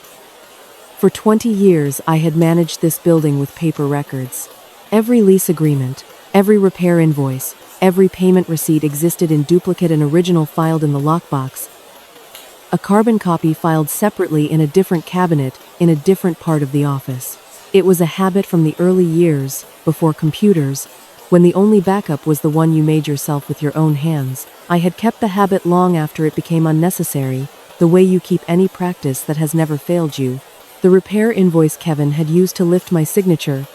For 20 years, I had managed this building with paper records. Every lease agreement, every repair invoice, every payment receipt existed in duplicate and original filed in the lockbox. A carbon copy filed separately in a different cabinet in a different part of the office. It was a habit from the early years, before computers, when the only backup was the one you made yourself with your own hands. I had kept the habit long after it became unnecessary, the way you keep any practice that has never failed you. The repair invoice Kevin had used to lift my signature,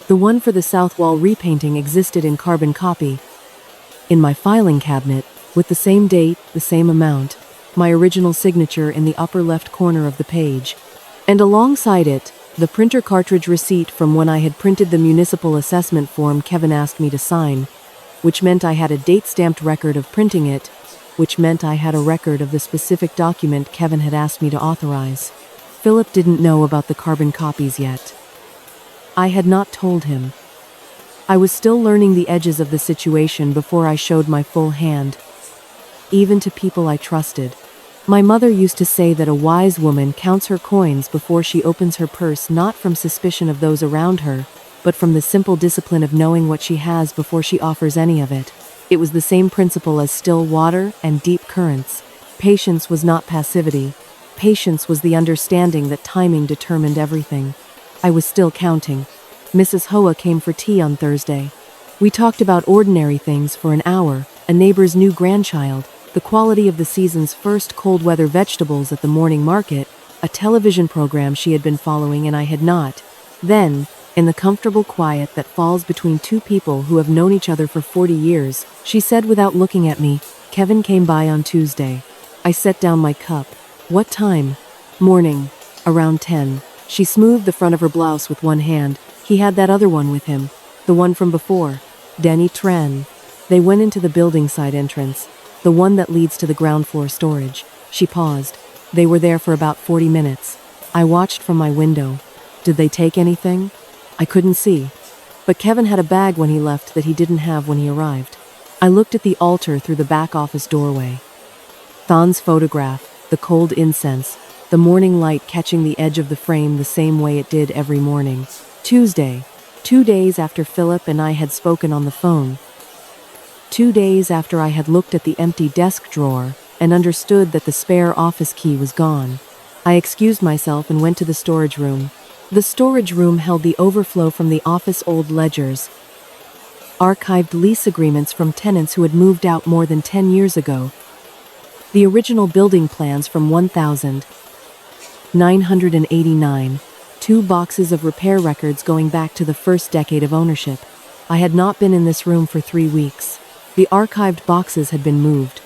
the one for the south wall repainting, existed in carbon copy. In my filing cabinet, with the same date, the same amount, my original signature in the upper left corner of the page. And alongside it, the printer cartridge receipt from when I had printed the municipal assessment form Kevin asked me to sign, which meant I had a date-stamped record of printing it, which meant I had a record of the specific document Kevin had asked me to authorize. Philip didn't know about the carbon copies yet. I had not told him. I was still learning the edges of the situation before I showed my full hand, even to people I trusted. My mother used to say that a wise woman counts her coins before she opens her purse, not from suspicion of those around her, but from the simple discipline of knowing what she has before she offers any of it. It was the same principle as still water and deep currents. Patience was not passivity. Patience was the understanding that timing determined everything. I was still counting. Mrs. Hoa came for tea on Thursday. We talked about ordinary things for an hour, a neighbor's new grandchild, the quality of the season's first cold weather vegetables at the morning market, a television program she had been following and I had not. Then, in the comfortable quiet that falls between two people who have known each other for 40 years, she said without looking at me, "Kevin came by on Tuesday." I set down my cup. "What time?" "Morning. Around 10. She smoothed the front of her blouse with one hand. "He had that other one with him. The one from before. Danny Tran." They went into the building side entrance, the one that leads to the ground floor storage. She paused. They were there for about 40 minutes. I watched from my window. Did they take anything? I couldn't see. But Kevin had a bag when he left that he didn't have when he arrived. I looked at the altar through the back office doorway. Thon's photograph, the cold incense, the morning light catching the edge of the frame the same way it did every morning. Tuesday, 2 days after Philip and I had spoken on the phone. 2 days after I had looked at the empty desk drawer and understood that the spare office key was gone. I excused myself and went to the storage room. The storage room held the overflow from the office old ledgers, archived lease agreements from tenants who had moved out more than 10 years ago, the original building plans from 1989, 2 boxes of repair records going back to the first decade of ownership. I had not been in this room for 3 weeks. The archived boxes had been moved.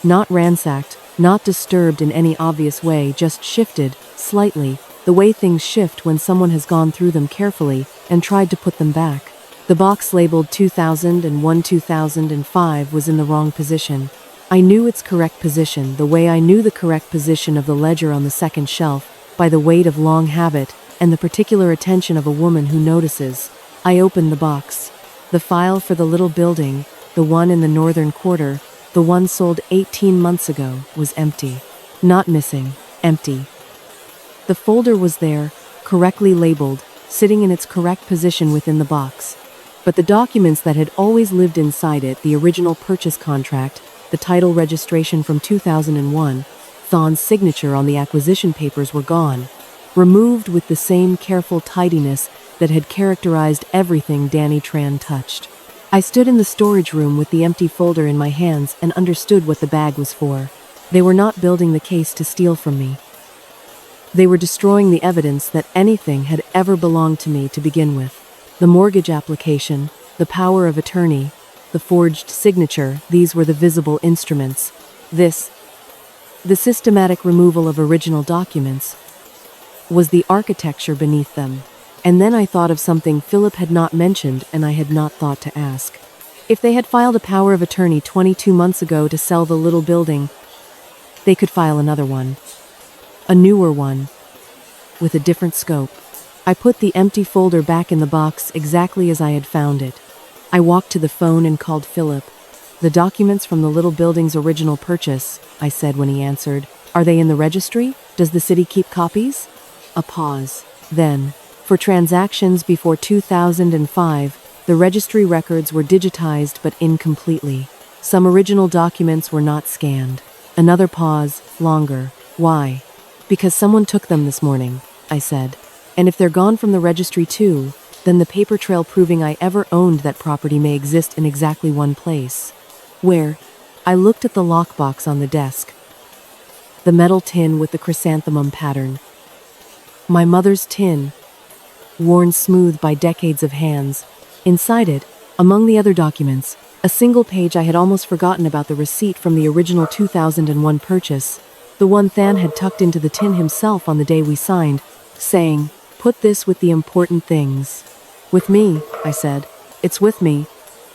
Not ransacked, not disturbed in any obvious way, just shifted, slightly, the way things shift when someone has gone through them carefully and tried to put them back. The box labeled 2001-2005 was in the wrong position. I knew its correct position the way I knew the correct position of the ledger on the second shelf, by the weight of long habit and the particular attention of a woman who notices. I opened the box. The file for the little building, the one in the northern quarter, the one sold 18 months ago, was empty. Not missing, empty. The folder was there, correctly labeled, sitting in its correct position within the box. But the documents that had always lived inside it, the original purchase contract, the title registration from 2001, Thon's signature on the acquisition papers were gone, removed with the same careful tidiness that had characterized everything Danny Tran touched. I stood in the storage room with the empty folder in my hands and understood what the bag was for. They were not building the case to steal from me. They were destroying the evidence that anything had ever belonged to me to begin with. The mortgage application, the power of attorney, the forged signature, these were the visible instruments. The systematic removal of original documents, was the architecture beneath them. And then I thought of something Philip had not mentioned and I had not thought to ask. If they had filed a power of attorney 22 months ago to sell the little building, they could file another one. A newer one, with a different scope. I put the empty folder back in the box exactly as I had found it. I walked to the phone and called Philip. "The documents from the little building's original purchase," I said when he answered. "Are they in the registry? Does the city keep copies?" A pause. Then, for transactions before 2005, the registry records were digitized but incompletely. Some original documents were not scanned. Another pause, longer. "Why?" "Because someone took them this morning," I said. "And if they're gone from the registry too, then the paper trail proving I ever owned that property may exist in exactly one place." "Where?" I looked at the lockbox on the desk. The metal tin with the chrysanthemum pattern. My mother's tin, worn smooth by decades of hands. Inside it, among the other documents, a single page I had almost forgotten about, the receipt from the original 2001 purchase, the one Than had tucked into the tin himself on the day we signed, saying, "Put this with the important things." "With me," I said. "It's with me."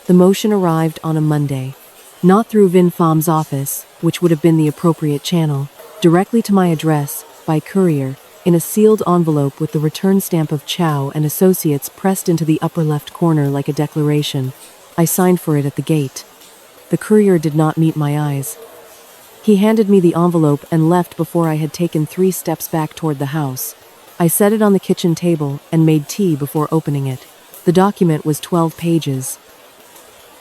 The motion arrived on a Monday. Not through Vin Phom's office, which would have been the appropriate channel, directly to my address, by courier. in a sealed envelope with the return stamp of Chow and Associates pressed into the upper left corner like a declaration. I signed for it at the gate. The courier did not meet my eyes. He handed me the envelope and left before I had taken 3 steps back toward the house. I set it on the kitchen table and made tea before opening it. The document was 12 pages.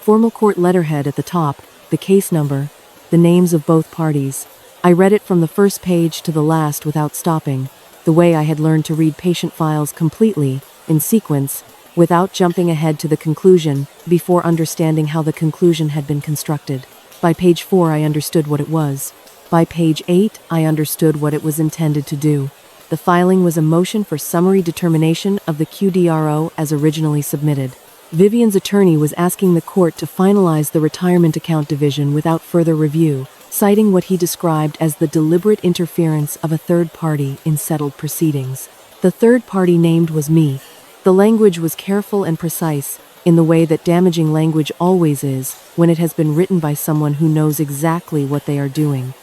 Formal court letterhead at the top, the case number, the names of both parties. I read it from the first page to the last without stopping, the way I had learned to read patient files completely, in sequence, without jumping ahead to the conclusion, before understanding how the conclusion had been constructed. By page 4 I understood what it was. By page 8 I understood what it was intended to do. The filing was a motion for summary determination of the QDRO as originally submitted. Vivian's attorney was asking the court to finalize the retirement account division without further review, citing what he described as the deliberate interference of a third party in settled proceedings. The third party named was me. The language was careful and precise, in the way that damaging language always is when it has been written by someone who knows exactly what they are doing.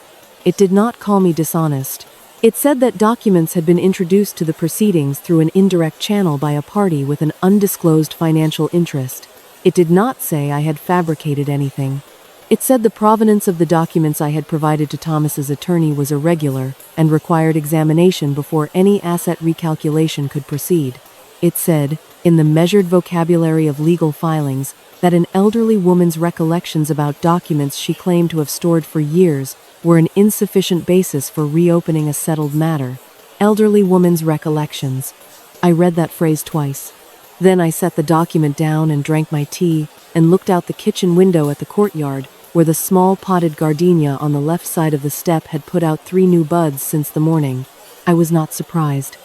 It did not call me dishonest. It said that documents had been introduced to the proceedings through an indirect channel by a party with an undisclosed financial interest. It did not say I had fabricated anything. It said the provenance of the documents I had provided to Thomas's attorney was irregular and required examination before any asset recalculation could proceed. It said, in the measured vocabulary of legal filings, that an elderly woman's recollections about documents she claimed to have stored for years were an insufficient basis for reopening a settled matter. Elderly woman's recollections. I read that phrase twice. Then I set the document down and drank my tea and looked out the kitchen window at the courtyard, where the small potted gardenia on the left side of the step had put out 3 new buds since the morning. I was not surprised.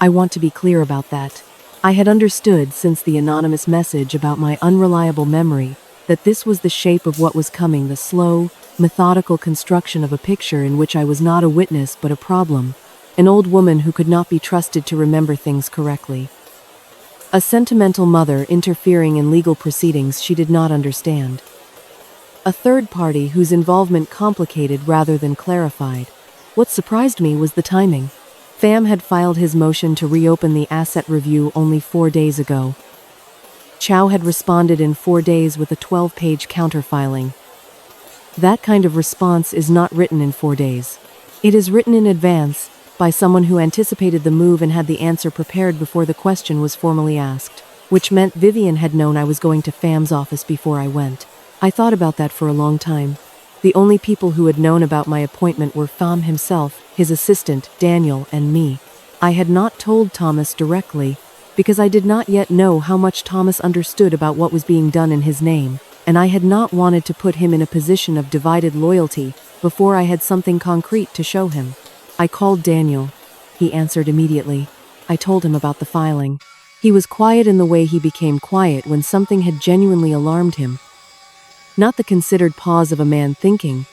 I want to be clear about that. I had understood since the anonymous message about my unreliable memory that this was the shape of what was coming, the slow, methodical construction of a picture in which I was not a witness but a problem, an old woman who could not be trusted to remember things correctly. A sentimental mother interfering in legal proceedings she did not understand. A third party whose involvement complicated rather than clarified. What surprised me was the timing. Pham had filed his motion to reopen the asset review only 4 days ago. Chow had responded in 4 days with a 12-page counterfiling. That kind of response is not written in 4 days. It is written in advance, by someone who anticipated the move and had the answer prepared before the question was formally asked, which meant Vivian had known I was going to Pham's office before I went. I thought about that for a long time. The only people who had known about my appointment were Pham himself, his assistant, Daniel, and me. I had not told Thomas directly, because I did not yet know how much Thomas understood about what was being done in his name, and I had not wanted to put him in a position of divided loyalty before I had something concrete to show him. I called Daniel. He answered immediately. I told him about the filing. He was quiet in the way he became quiet when something had genuinely alarmed him. Not the considered pause of a man thinking,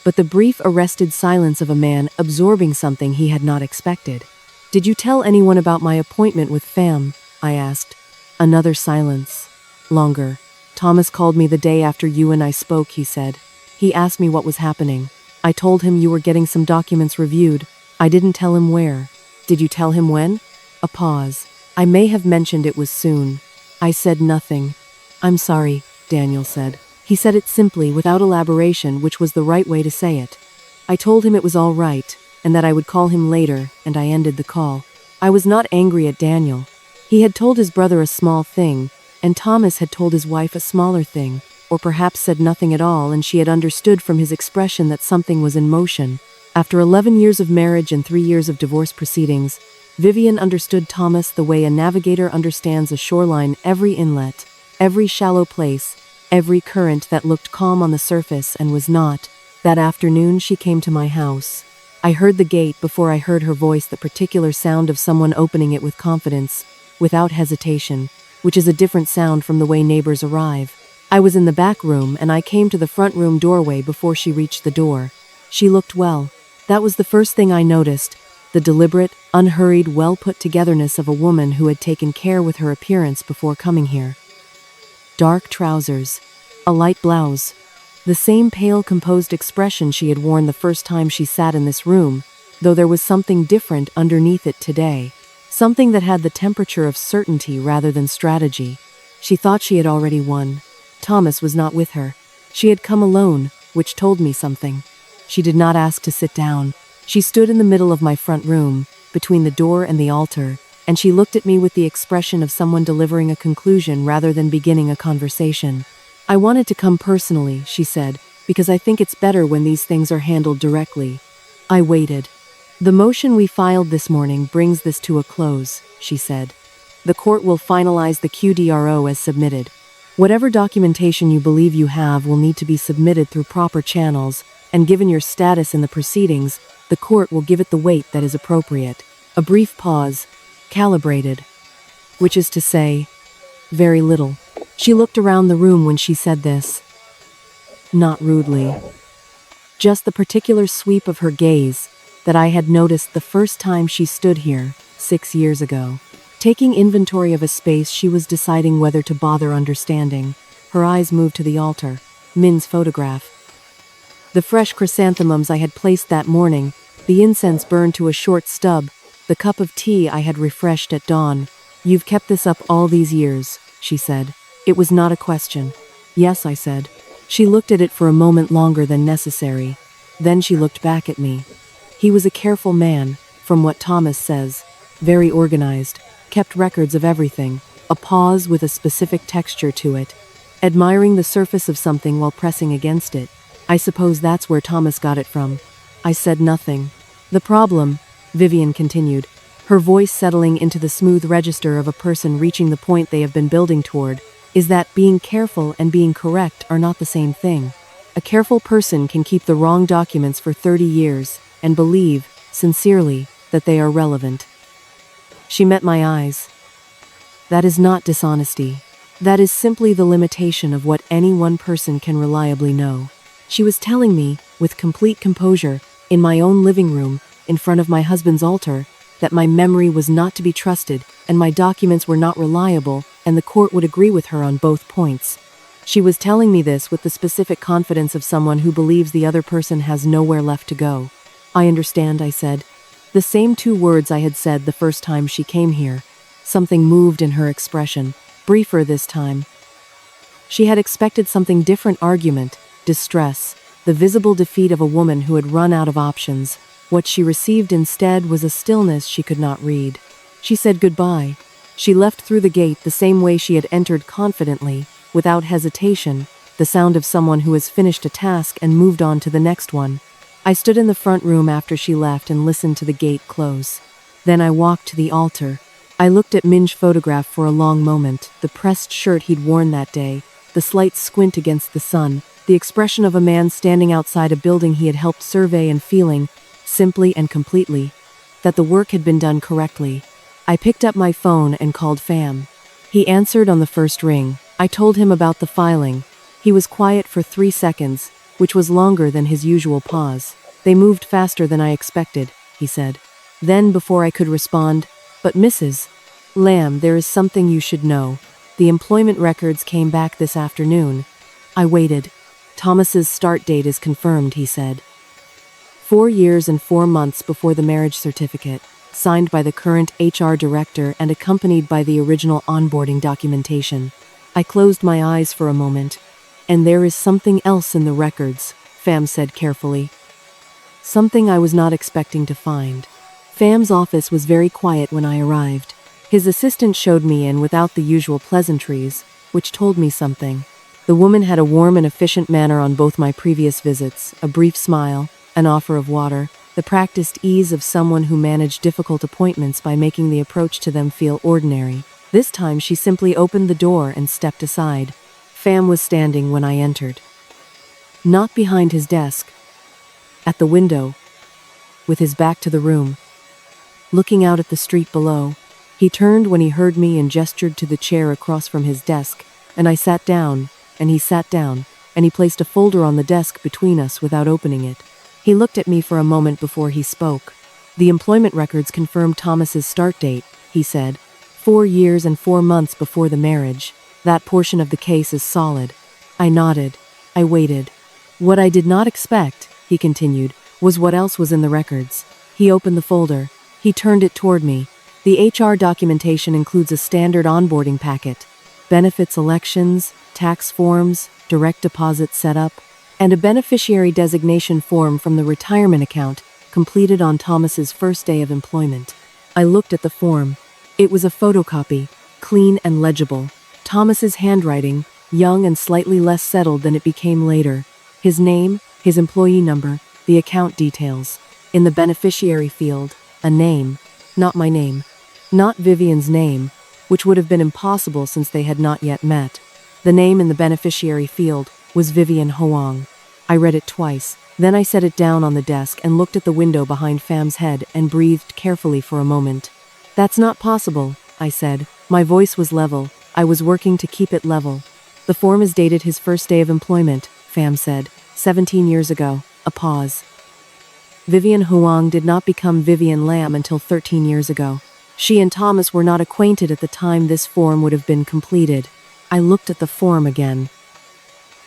but the brief arrested silence of a man absorbing something he had not expected. "Did you tell anyone about my appointment with Pham?" I asked. Another silence. Longer. "Thomas called me the day after you and I spoke," he said. "He asked me what was happening. I told him you were getting some documents reviewed. I didn't tell him where." "Did you tell him when?" A pause. "I may have mentioned it was soon." I said nothing. "I'm sorry," Daniel said. He said it simply, without elaboration, which was the right way to say it. I told him it was all right, and that I would call him later, and I ended the call. I was not angry at Daniel. He had told his brother a small thing, and Thomas had told his wife a smaller thing, or perhaps said nothing at all, and she had understood from his expression that something was in motion. After 11 years of marriage and 3 years of divorce proceedings, Vivian understood Thomas the way a navigator understands a shoreline, every inlet, every shallow place, every current that looked calm on the surface and was not. That afternoon she came to my house. I heard the gate before I heard her voice, the particular sound of someone opening it with confidence, without hesitation, which is a different sound from the way neighbors arrive. I was in the back room and I came to the front room doorway before she reached the door. She looked well. That was the first thing I noticed, the deliberate, unhurried, well-put-togetherness of a woman who had taken care with her appearance before coming here. Dark trousers, a light blouse, the same pale, composed expression she had worn the first time she sat in this room, though there was something different underneath it today. Something that had the temperature of certainty rather than strategy. She thought she had already won. Thomas was not with her. She had come alone, which told me something. She did not ask to sit down. She stood in the middle of my front room, between the door and the altar, and she looked at me with the expression of someone delivering a conclusion rather than beginning a conversation. "I wanted to come personally," she said, "because I think it's better when these things are handled directly." I waited. "The motion we filed this morning brings this to a close," she said. "The court will finalize the QDRO as submitted. Whatever documentation you believe you have will need to be submitted through proper channels, and given your status in the proceedings, the court will give it the weight that is appropriate." A brief pause. "Calibrated. Which is to say, very little." She looked around the room when she said this. Not rudely. Just the particular sweep of her gaze that I had noticed the first time she stood here, 6 years ago. Taking inventory of a space she was deciding whether to bother understanding. Her eyes moved to the altar. Min's photograph. The fresh chrysanthemums I had placed that morning, the incense burned to a short stub, the cup of tea I had refreshed at dawn. "You've kept this up all these years," she said. It was not a question. "Yes," I said. She looked at it for a moment longer than necessary. Then she looked back at me. He was a careful man, from what Thomas says. Very organized, kept records of everything. A pause with a specific texture to it. Admiring the surface of something while pressing against it. I suppose that's where Thomas got it from. I said nothing. "The problem," Vivian continued, her voice settling into the smooth register of a person reaching the point they have been building toward, "is that being careful and being correct are not the same thing. A careful person can keep the wrong documents for 30 years and believe, sincerely, that they are relevant." She met my eyes. "That is not dishonesty. That is simply the limitation of what any one person can reliably know." She was telling me, with complete composure, in my own living room, in front of my husband's altar, that my memory was not to be trusted and my documents were not reliable, and the court would agree with her on both points. She was telling me this with the specific confidence of someone who believes the other person has nowhere left to go. "I understand," I said. The same 2 words I had said the first time she came here. Something moved in her expression, briefer this time. She had expected something different: argument, distress, the visible defeat of a woman who had run out of options. What she received instead was a stillness she could not read. She said goodbye. She left through the gate the same way she had entered, confidently, without hesitation, the sound of someone who has finished a task and moved on to the next one. I stood in the front room after she left and listened to the gate close. Then I walked to the altar. I looked at Min's photograph for a long moment, the pressed shirt he'd worn that day, the slight squint against the sun, the expression of a man standing outside a building he had helped survey and feeling, simply and completely, that the work had been done correctly. I picked up my phone and called Fam. He answered on the first ring. I told him about the filing. He was quiet for 3 seconds, which was longer than his usual pause. "They moved faster than I expected," he said. Then, before I could respond, "But Mrs. Lamb, there is something you should know. The employment records came back this afternoon." I waited. "Thomas's start date is confirmed," he said. 4 years and 4 months before the marriage certificate, signed by the current HR director and accompanied by the original onboarding documentation. I closed my eyes for a moment. "And there is something else in the records," Fam said carefully. "Something I was not expecting to find." Fam's office was very quiet when I arrived. His assistant showed me in without the usual pleasantries, which told me something. The woman had a warm and efficient manner on both my previous visits, a brief smile, an offer of water, the practiced ease of someone who managed difficult appointments by making the approach to them feel ordinary. This time she simply opened the door and stepped aside. Fam was standing when I entered. Not behind his desk. At the window, with his back to the room, looking out at the street below. He turned when he heard me and gestured to the chair across from his desk, and I sat down, and he sat down, and he placed a folder on the desk between us without opening it. He looked at me for a moment before he spoke. "The employment records confirmed Thomas's start date," he said. 4 years and 4 months before the marriage. That portion of the case is solid." I nodded. I waited. "What I did not expect," he continued, "was what else was in the records. He opened the folder. He turned it toward me. The HR documentation includes a standard onboarding packet, benefits elections, tax forms, direct deposit setup, and a beneficiary designation form from the retirement account completed on Thomas's first day of employment. I looked at the form. It was a photocopy, clean and legible. Thomas's handwriting, young and slightly less settled than it became later. His name, his employee number, the account details. In the beneficiary field, a name. Not my name. Not Vivian's name, which would have been impossible since they had not yet met. The name in the beneficiary field was Vivian Hoang. I read it twice. Then I set it down on the desk and looked at the window behind Fam's head and breathed carefully for a moment. "That's not possible," I said. My voice was level. I was working to keep it level. "The form is dated his first day of employment," Fam said. 17 years ago. A pause. Vivian Hoang did not become Vivian Lam until 13 years ago. She and Thomas were not acquainted at the time this form would have been completed. I looked at the form again.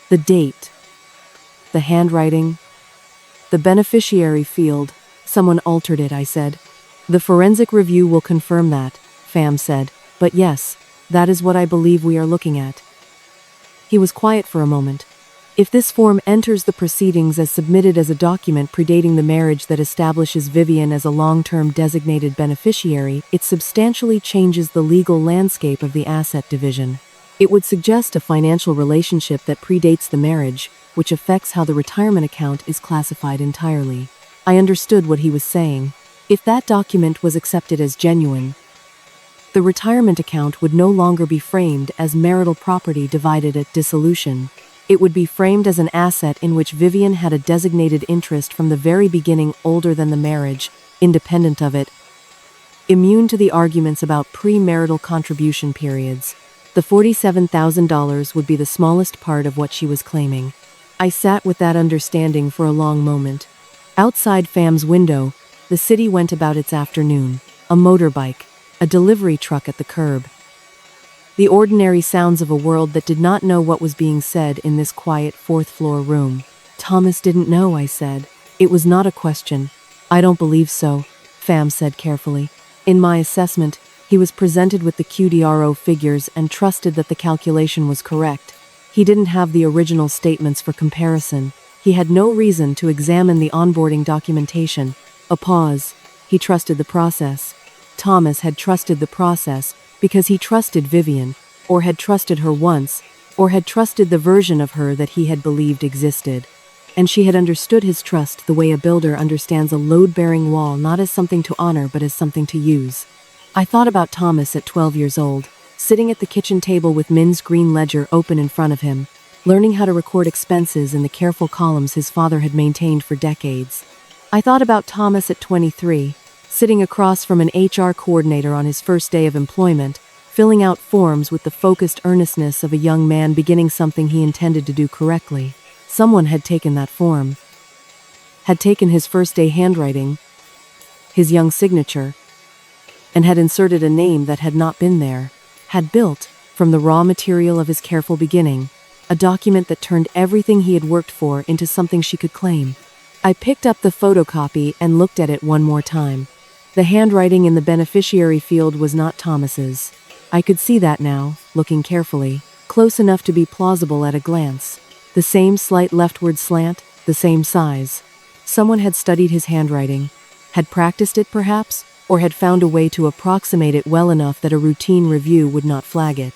The date. The handwriting. The beneficiary field. Someone altered it, I said. "The forensic review will confirm that," Fam said. "But yes, that is what I believe we are looking at." He was quiet for a moment. "If this form enters the proceedings as submitted as a document predating the marriage that establishes Vivian as a long-term designated beneficiary, it substantially changes the legal landscape of the asset division. It would suggest a financial relationship that predates the marriage, which affects how the retirement account is classified entirely." I understood what he was saying. If that document was accepted as genuine, the retirement account would no longer be framed as marital property divided at dissolution. It would be framed as an asset in which Vivian had a designated interest from the very beginning, older than the marriage, independent of it, immune to the arguments about premarital contribution periods. The $47,000 would be the smallest part of what she was claiming. I sat with that understanding for a long moment. Outside Fam's window, the city went about its afternoon. A motorbike, a delivery truck at the curb. The ordinary sounds of a world that did not know what was being said in this quiet fourth-floor room. "Thomas didn't know," I said. It was not a question. "I don't believe so," Fam said carefully. "In my assessment, he was presented with the QDRO figures and trusted that the calculation was correct. He didn't have the original statements for comparison. He had no reason to examine the onboarding documentation." A pause. He trusted the process. Thomas had trusted the process because he trusted Vivian, or had trusted her once, or had trusted the version of her that he had believed existed. And she had understood his trust the way a builder understands a load-bearing wall, not as something to honor but as something to use. I thought about Thomas at 12 years old, sitting at the kitchen table with Min's green ledger open in front of him, learning how to record expenses in the careful columns his father had maintained for decades. I thought about Thomas at 23, sitting across from an HR coordinator on his first day of employment, filling out forms with the focused earnestness of a young man beginning something he intended to do correctly. Someone had taken that form, had taken his first day handwriting, his young signature, and had inserted a name that had not been there, had built, from the raw material of his careful beginning, a document that turned everything he had worked for into something she could claim. I picked up the photocopy and looked at it one more time. The handwriting in the beneficiary field was not Thomas's. I could see that now, looking carefully, close enough to be plausible at a glance. The same slight leftward slant, the same size. Someone had studied his handwriting, had practiced it perhaps, or had found a way to approximate it well enough that a routine review would not flag it.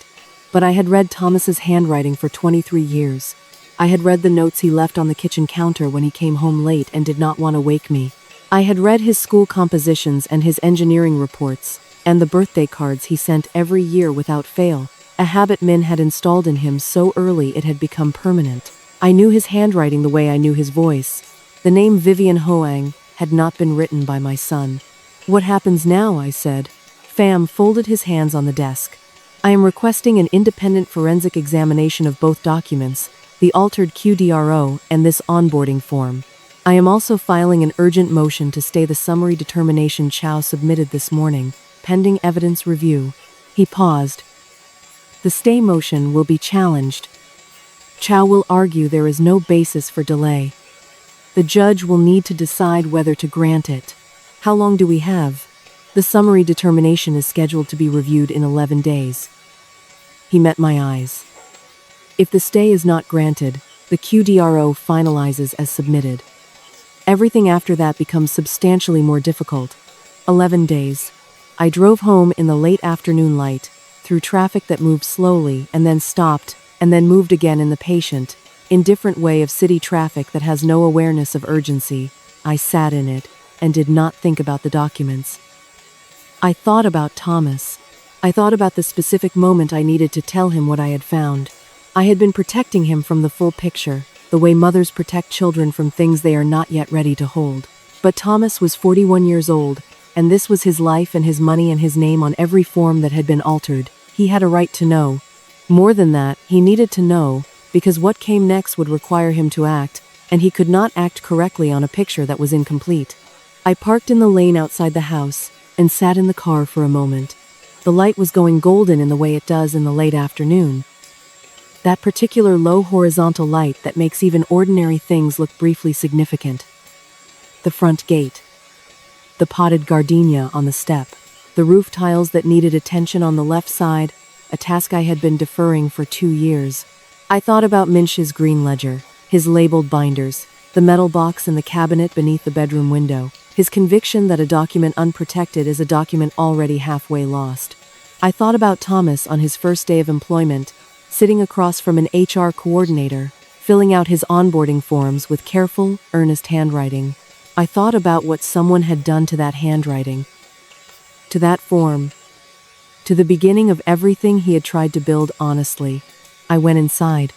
But I had read Thomas's handwriting for 23 years. I had read the notes he left on the kitchen counter when he came home late and did not want to wake me. I had read his school compositions and his engineering reports, and the birthday cards he sent every year without fail, a habit Min had installed in him so early it had become permanent. I knew his handwriting the way I knew his voice. The name Vivian Hoang had not been written by my son. "What happens now?" I said. Fam folded his hands on the desk. "I am requesting an independent forensic examination of both documents, the altered QDRO and this onboarding form. I am also filing an urgent motion to stay the summary determination Chow submitted this morning, pending evidence review." He paused. "The stay motion will be challenged. Chow will argue there is no basis for delay. The judge will need to decide whether to grant it." How long do we have? The summary determination is scheduled to be reviewed in 11 days. He met my eyes. If the stay is not granted, the QDRO finalizes as submitted. Everything after that becomes substantially more difficult. 11 days. I drove home in the late afternoon light, through traffic that moved slowly and then stopped, and then moved again in the patient, indifferent way of city traffic that has no awareness of urgency. I sat in it, and did not think about the documents. I thought about Thomas. I thought about the specific moment I needed to tell him what I had found. I had been protecting him from the full picture, the way mothers protect children from things they are not yet ready to hold. But Thomas was 41 years old, and this was his life and his money and his name on every form that had been altered. He had a right to know. More than that, he needed to know, because what came next would require him to act, and he could not act correctly on a picture that was incomplete. I parked in the lane outside the house, and sat in the car for a moment. The light was going golden in the way it does in the late afternoon. That particular low horizontal light that makes even ordinary things look briefly significant. The front gate. The potted gardenia on the step. The roof tiles that needed attention on the left side, a task I had been deferring for 2 years. I thought about Minch's green ledger, his labeled binders, the metal box in the cabinet beneath the bedroom window, his conviction that a document unprotected is a document already halfway lost. I thought about Thomas on his first day of employment, sitting across from an HR coordinator, filling out his onboarding forms with careful, earnest handwriting. I thought about what someone had done to that handwriting, to that form, to the beginning of everything he had tried to build honestly. I went inside.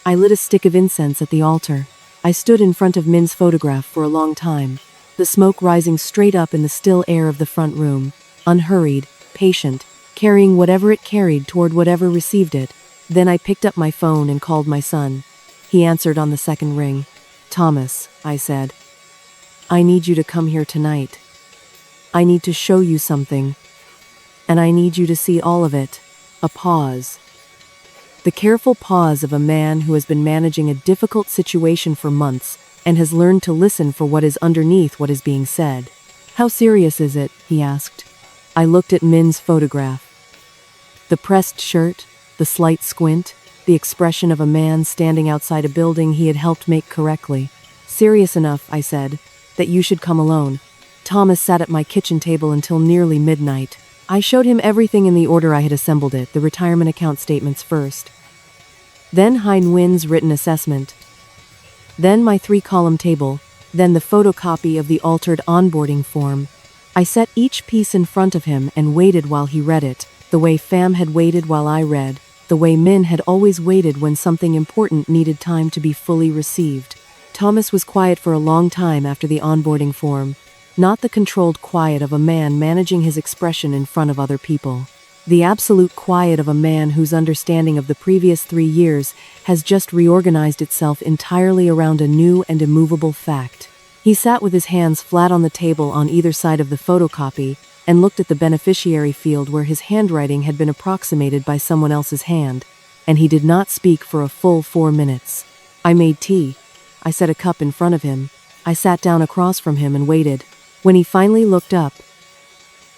I lit a stick of incense at the altar. I stood in front of Min's photograph for a long time, the smoke rising straight up in the still air of the front room, unhurried, patient, carrying whatever it carried toward whatever received it. Then I picked up my phone and called my son. He answered on the second ring. "Thomas," I said, "I need you to come here tonight. I need to show you something. And I need you to see all of it." A pause. The careful pause of a man who has been managing a difficult situation for months and has learned to listen for what is underneath what is being said. "How serious is it?" he asked. I looked at Min's photograph. The pressed shirt, the slight squint, the expression of a man standing outside a building he had helped make correctly. "Serious enough," I said, "that you should come alone." Thomas sat at my kitchen table until nearly midnight. I showed him everything in the order I had assembled it, the retirement account statements first, then Hein Nguyen's written assessment, then my 3-column table, then the photocopy of the altered onboarding form. I set each piece in front of him and waited while he read it, the way Pham had waited while I read, the way Min had always waited when something important needed time to be fully received. Thomas was quiet for a long time after the onboarding form, not the controlled quiet of a man managing his expression in front of other people. The absolute quiet of a man whose understanding of the previous 3 years has just reorganized itself entirely around a new and immovable fact. He sat with his hands flat on the table on either side of the photocopy and looked at the beneficiary field where his handwriting had been approximated by someone else's hand, and he did not speak for a full 4 minutes. I made tea. I set a cup in front of him. I sat down across from him and waited. When he finally looked up,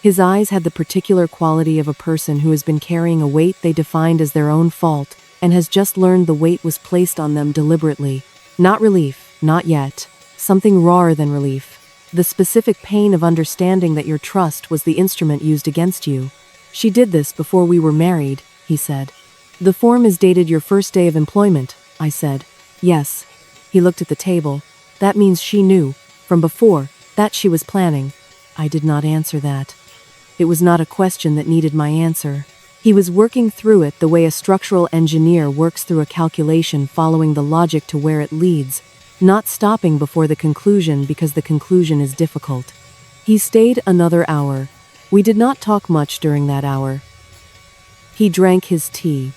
his eyes had the particular quality of a person who has been carrying a weight they defined as their own fault and has just learned the weight was placed on them deliberately. Not relief, not yet. Something rawer than relief. The specific pain of understanding that your trust was the instrument used against you. "She did this before we were married," he said. "The form is dated your first day of employment," I said. "Yes." He looked at the table. "That means she knew, from before, that she was planning." I did not answer that. It was not a question that needed my answer. He was working through it the way a structural engineer works through a calculation, following the logic to where it leads, not stopping before the conclusion because the conclusion is difficult. He stayed another hour. We did not talk much during that hour. He drank his tea.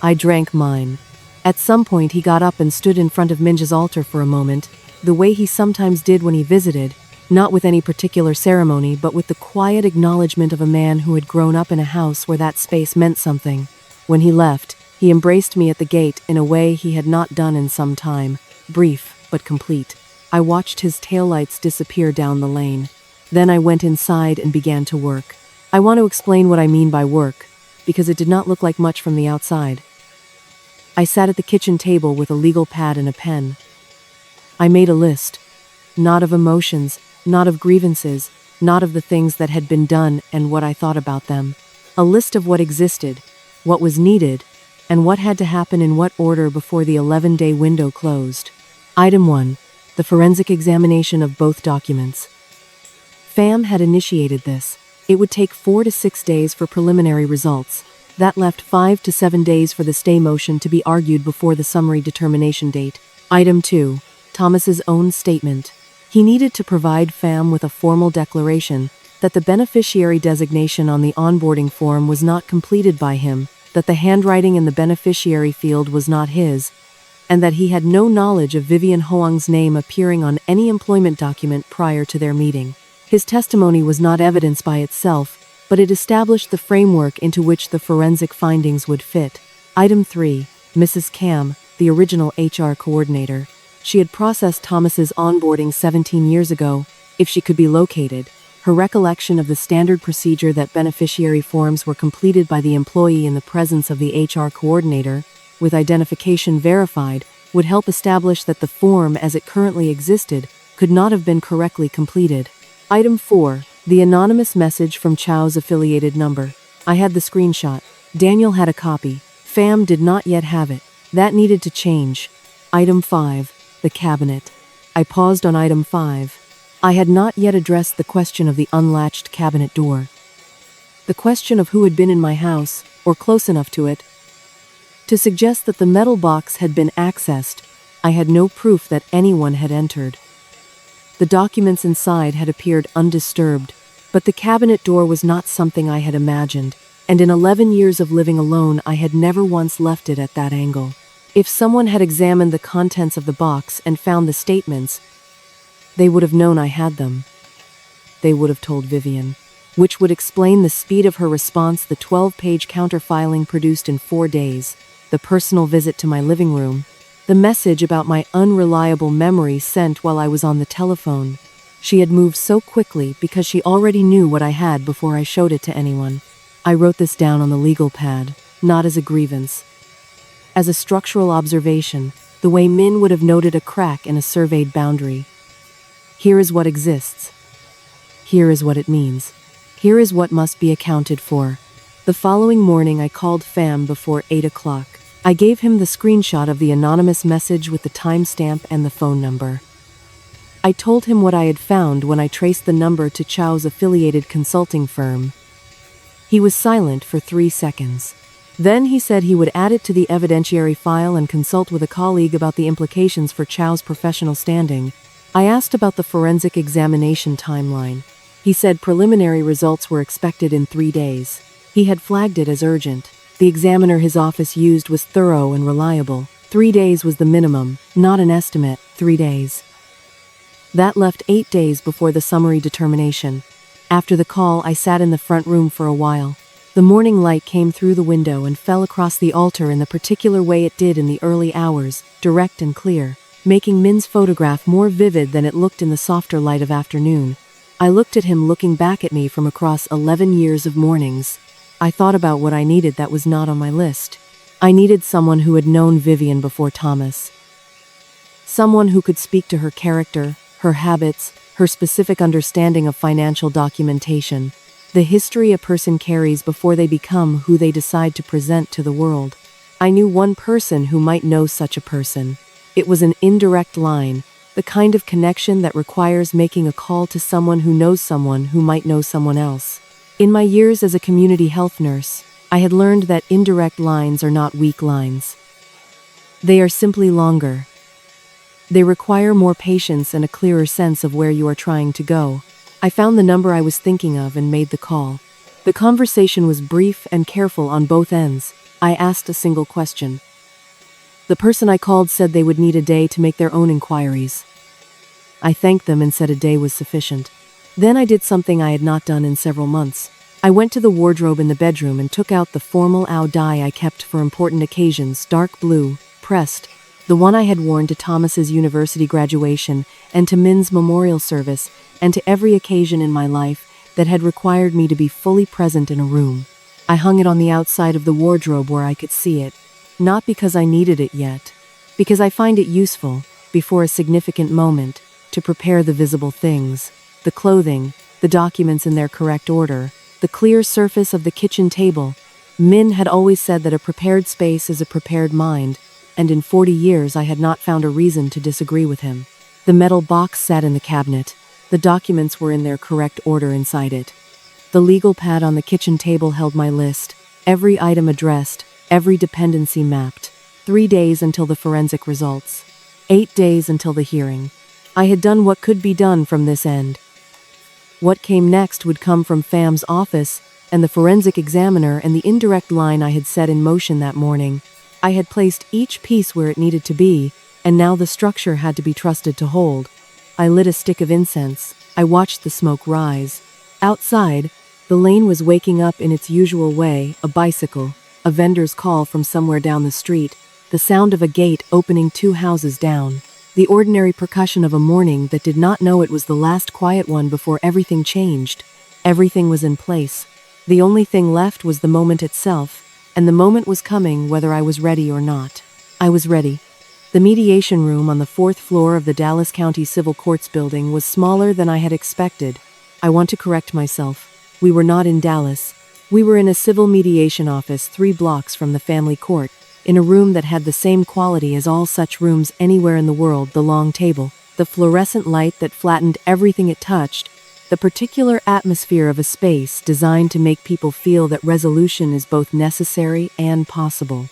I drank mine. At some point he got up and stood in front of Minja's altar for a moment, the way he sometimes did when he visited, not with any particular ceremony but with the quiet acknowledgement of a man who had grown up in a house where that space meant something. When he left, he embraced me at the gate in a way he had not done in some time, brief but complete. I watched his taillights disappear down the lane. Then I went inside and began to work. I want to explain what I mean by work, because it did not look like much from the outside. I sat at the kitchen table with a legal pad and a pen. I made a list. Not of emotions, not of grievances, not of the things that had been done and what I thought about them. A list of what existed, what was needed, and what had to happen in what order before the 11-day window closed. Item 1. The forensic examination of both documents. FAM had initiated this. It would take 4 to 6 days for preliminary results. That left 5 to 7 days for the stay motion to be argued before the summary determination date. Item 2. Thomas's own statement. He needed to provide FAM with a formal declaration that the beneficiary designation on the onboarding form was not completed by him, that the handwriting in the beneficiary field was not his, and that he had no knowledge of Vivian Hoang's name appearing on any employment document prior to their meeting. His testimony was not evidence by itself, but it established the framework into which the forensic findings would fit. Item 3. Mrs. Cam, the original HR coordinator. She had processed Thomas's onboarding 17 years ago, if she could be located. Her recollection of the standard procedure that beneficiary forms were completed by the employee in the presence of the HR coordinator, with identification verified, would help establish that the form as it currently existed could not have been correctly completed. Item 4. The anonymous message from Chow's affiliated number. I had the screenshot. Daniel had a copy. FAM did not yet have it. That needed to change. Item 5. The cabinet. I paused on item 5. I had not yet addressed the question of the unlatched cabinet door. The question of who had been in my house, or close enough to it, to suggest that the metal box had been accessed. I had no proof that anyone had entered. The documents inside had appeared undisturbed, but the cabinet door was not something I had imagined, and in 11 years of living alone I had never once left it at that angle. If someone had examined the contents of the box and found the statements, they would have known I had them. They would have told Vivian, which would explain the speed of her response, the 12-page counterfiling produced in 4 days, the personal visit to my living room, the message about my unreliable memory sent while I was on the telephone. She had moved so quickly because she already knew what I had before I showed it to anyone. I wrote this down on the legal pad, not as a grievance. As a structural observation, the way Min would have noted a crack in a surveyed boundary. Here is what exists. Here is what it means. Here is what must be accounted for. The following morning I called FAM before 8 o'clock. I gave him the screenshot of the anonymous message with the timestamp and the phone number. I told him what I had found when I traced the number to Chow's affiliated consulting firm. He was silent for 3 seconds. Then he said he would add it to the evidentiary file and consult with a colleague about the implications for Chow's professional standing. I asked about the forensic examination timeline. He said preliminary results were expected in 3 days. He had flagged it as urgent. The examiner his office used was thorough and reliable. 3 days was the minimum, not an estimate. 3 days. That left 8 days before the summary determination. After the call, I sat in the front room for a while. The morning light came through the window and fell across the altar in the particular way it did in the early hours, direct and clear, making Min's photograph more vivid than it looked in the softer light of afternoon. I looked at him looking back at me from across 11 years of mornings. I thought about what I needed that was not on my list. I needed someone who had known Vivian before Thomas. Someone who could speak to her character, her habits, her specific understanding of financial documentation, the history a person carries before they become who they decide to present to the world. I knew one person who might know such a person. It was an indirect line, the kind of connection that requires making a call to someone who might know someone else. In my years as a community health nurse, I had learned that indirect lines are not weak lines. They are simply longer. They require more patience and a clearer sense of where you are trying to go. I found the number I was thinking of and made the call. The conversation was brief and careful on both ends. I asked a single question. The person I called said they would need a day to make their own inquiries. I thanked them and said a day was sufficient. Then I did something I had not done in several months. I went to the wardrobe in the bedroom and took out the formal oud dye I kept for important occasions, dark blue, pressed. the one I had worn to Thomas's university graduation and to Min's memorial service and to every occasion in my life that had required me to be fully present in a room. I hung it on the outside of the wardrobe where I could see it, not because I needed it yet, because I find it useful, before a significant moment, to prepare the visible things, the clothing, the documents in their correct order, the clear surface of the kitchen table. Min had always said that a prepared space is a prepared mind, and in 40 years I had not found a reason to disagree with him. The metal box sat in the cabinet. The documents were in their correct order inside it. The legal pad on the kitchen table held my list, every item addressed, every dependency mapped. 3 days until the forensic results. 8 days until the hearing. I had done what could be done from this end. What came next would come from Fam's office and the forensic examiner and the indirect line I had set in motion that morning. I had placed each piece where it needed to be, and now the structure had to be trusted to hold. I lit a stick of incense. I watched the smoke rise. Outside, the lane was waking up in its usual way, a bicycle, a vendor's call from somewhere down the street, the sound of a gate opening 2 houses down, the ordinary percussion of a morning that did not know it was the last quiet one before everything changed. Everything was in place. The only thing left was the moment itself, and the moment was coming whether I was ready or not. I was ready. The mediation room on the 4th floor of the Dallas County Civil Courts building was smaller than I had expected. I want to correct myself. We were not in Dallas. We were in a civil mediation office 3 blocks from the family court, in a room that had the same quality as all such rooms anywhere in the world: the long table, the fluorescent light that flattened everything it touched, the particular atmosphere of a space designed to make people feel that resolution is both necessary and possible.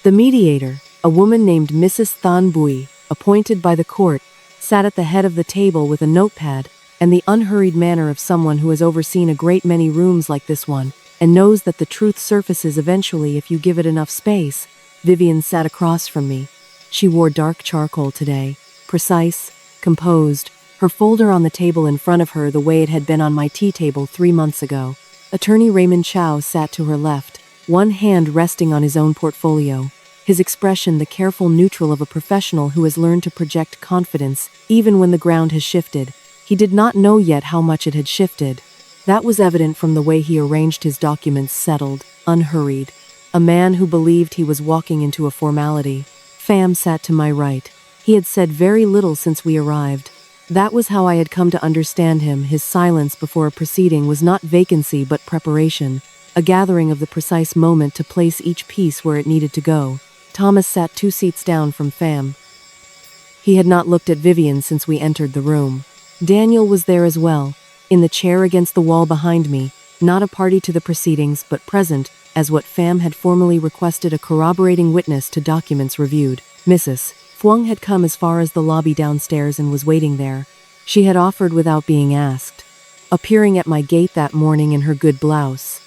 The mediator, a woman named Mrs. Than Bui, appointed by the court, sat at the head of the table with a notepad and the unhurried manner of someone who has overseen a great many rooms like this one and knows that the truth surfaces eventually if you give it enough space. Vivian sat across from me. She wore dark charcoal today, precise, composed, her folder on the table in front of her the way it had been on my tea table 3 months ago. Attorney Raymond Chow sat to her left, one hand resting on his own portfolio, his expression the careful neutral of a professional who has learned to project confidence even when the ground has shifted. He did not know yet how much it had shifted. That was evident from the way he arranged his documents, settled, unhurried. A man who believed he was walking into a formality. Fam sat to my right. He had said very little since we arrived. That was how I had come to understand him. His silence before a proceeding was not vacancy but preparation, a gathering of the precise moment to place each piece where it needed to go. Thomas sat 2 seats down from Fam. He had not looked at Vivian since we entered the room. Daniel was there as well, in the chair against the wall behind me, not a party to the proceedings but present, as what Fam had formally requested, a corroborating witness to documents reviewed. Mrs. Fuang had come as far as the lobby downstairs and was waiting there. She had offered without being asked, appearing at my gate that morning in her good blouse,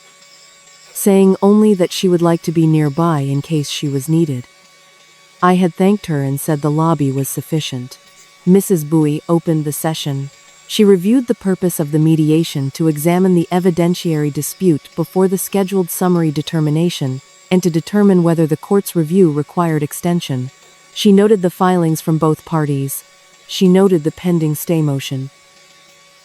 saying only that she would like to be nearby in case she was needed. I had thanked her and said the lobby was sufficient. Mrs. Bui opened the session. She reviewed the purpose of the mediation to examine the evidentiary dispute before the scheduled summary determination and to determine whether the court's review required extension. She noted the filings from both parties. She noted the pending stay motion.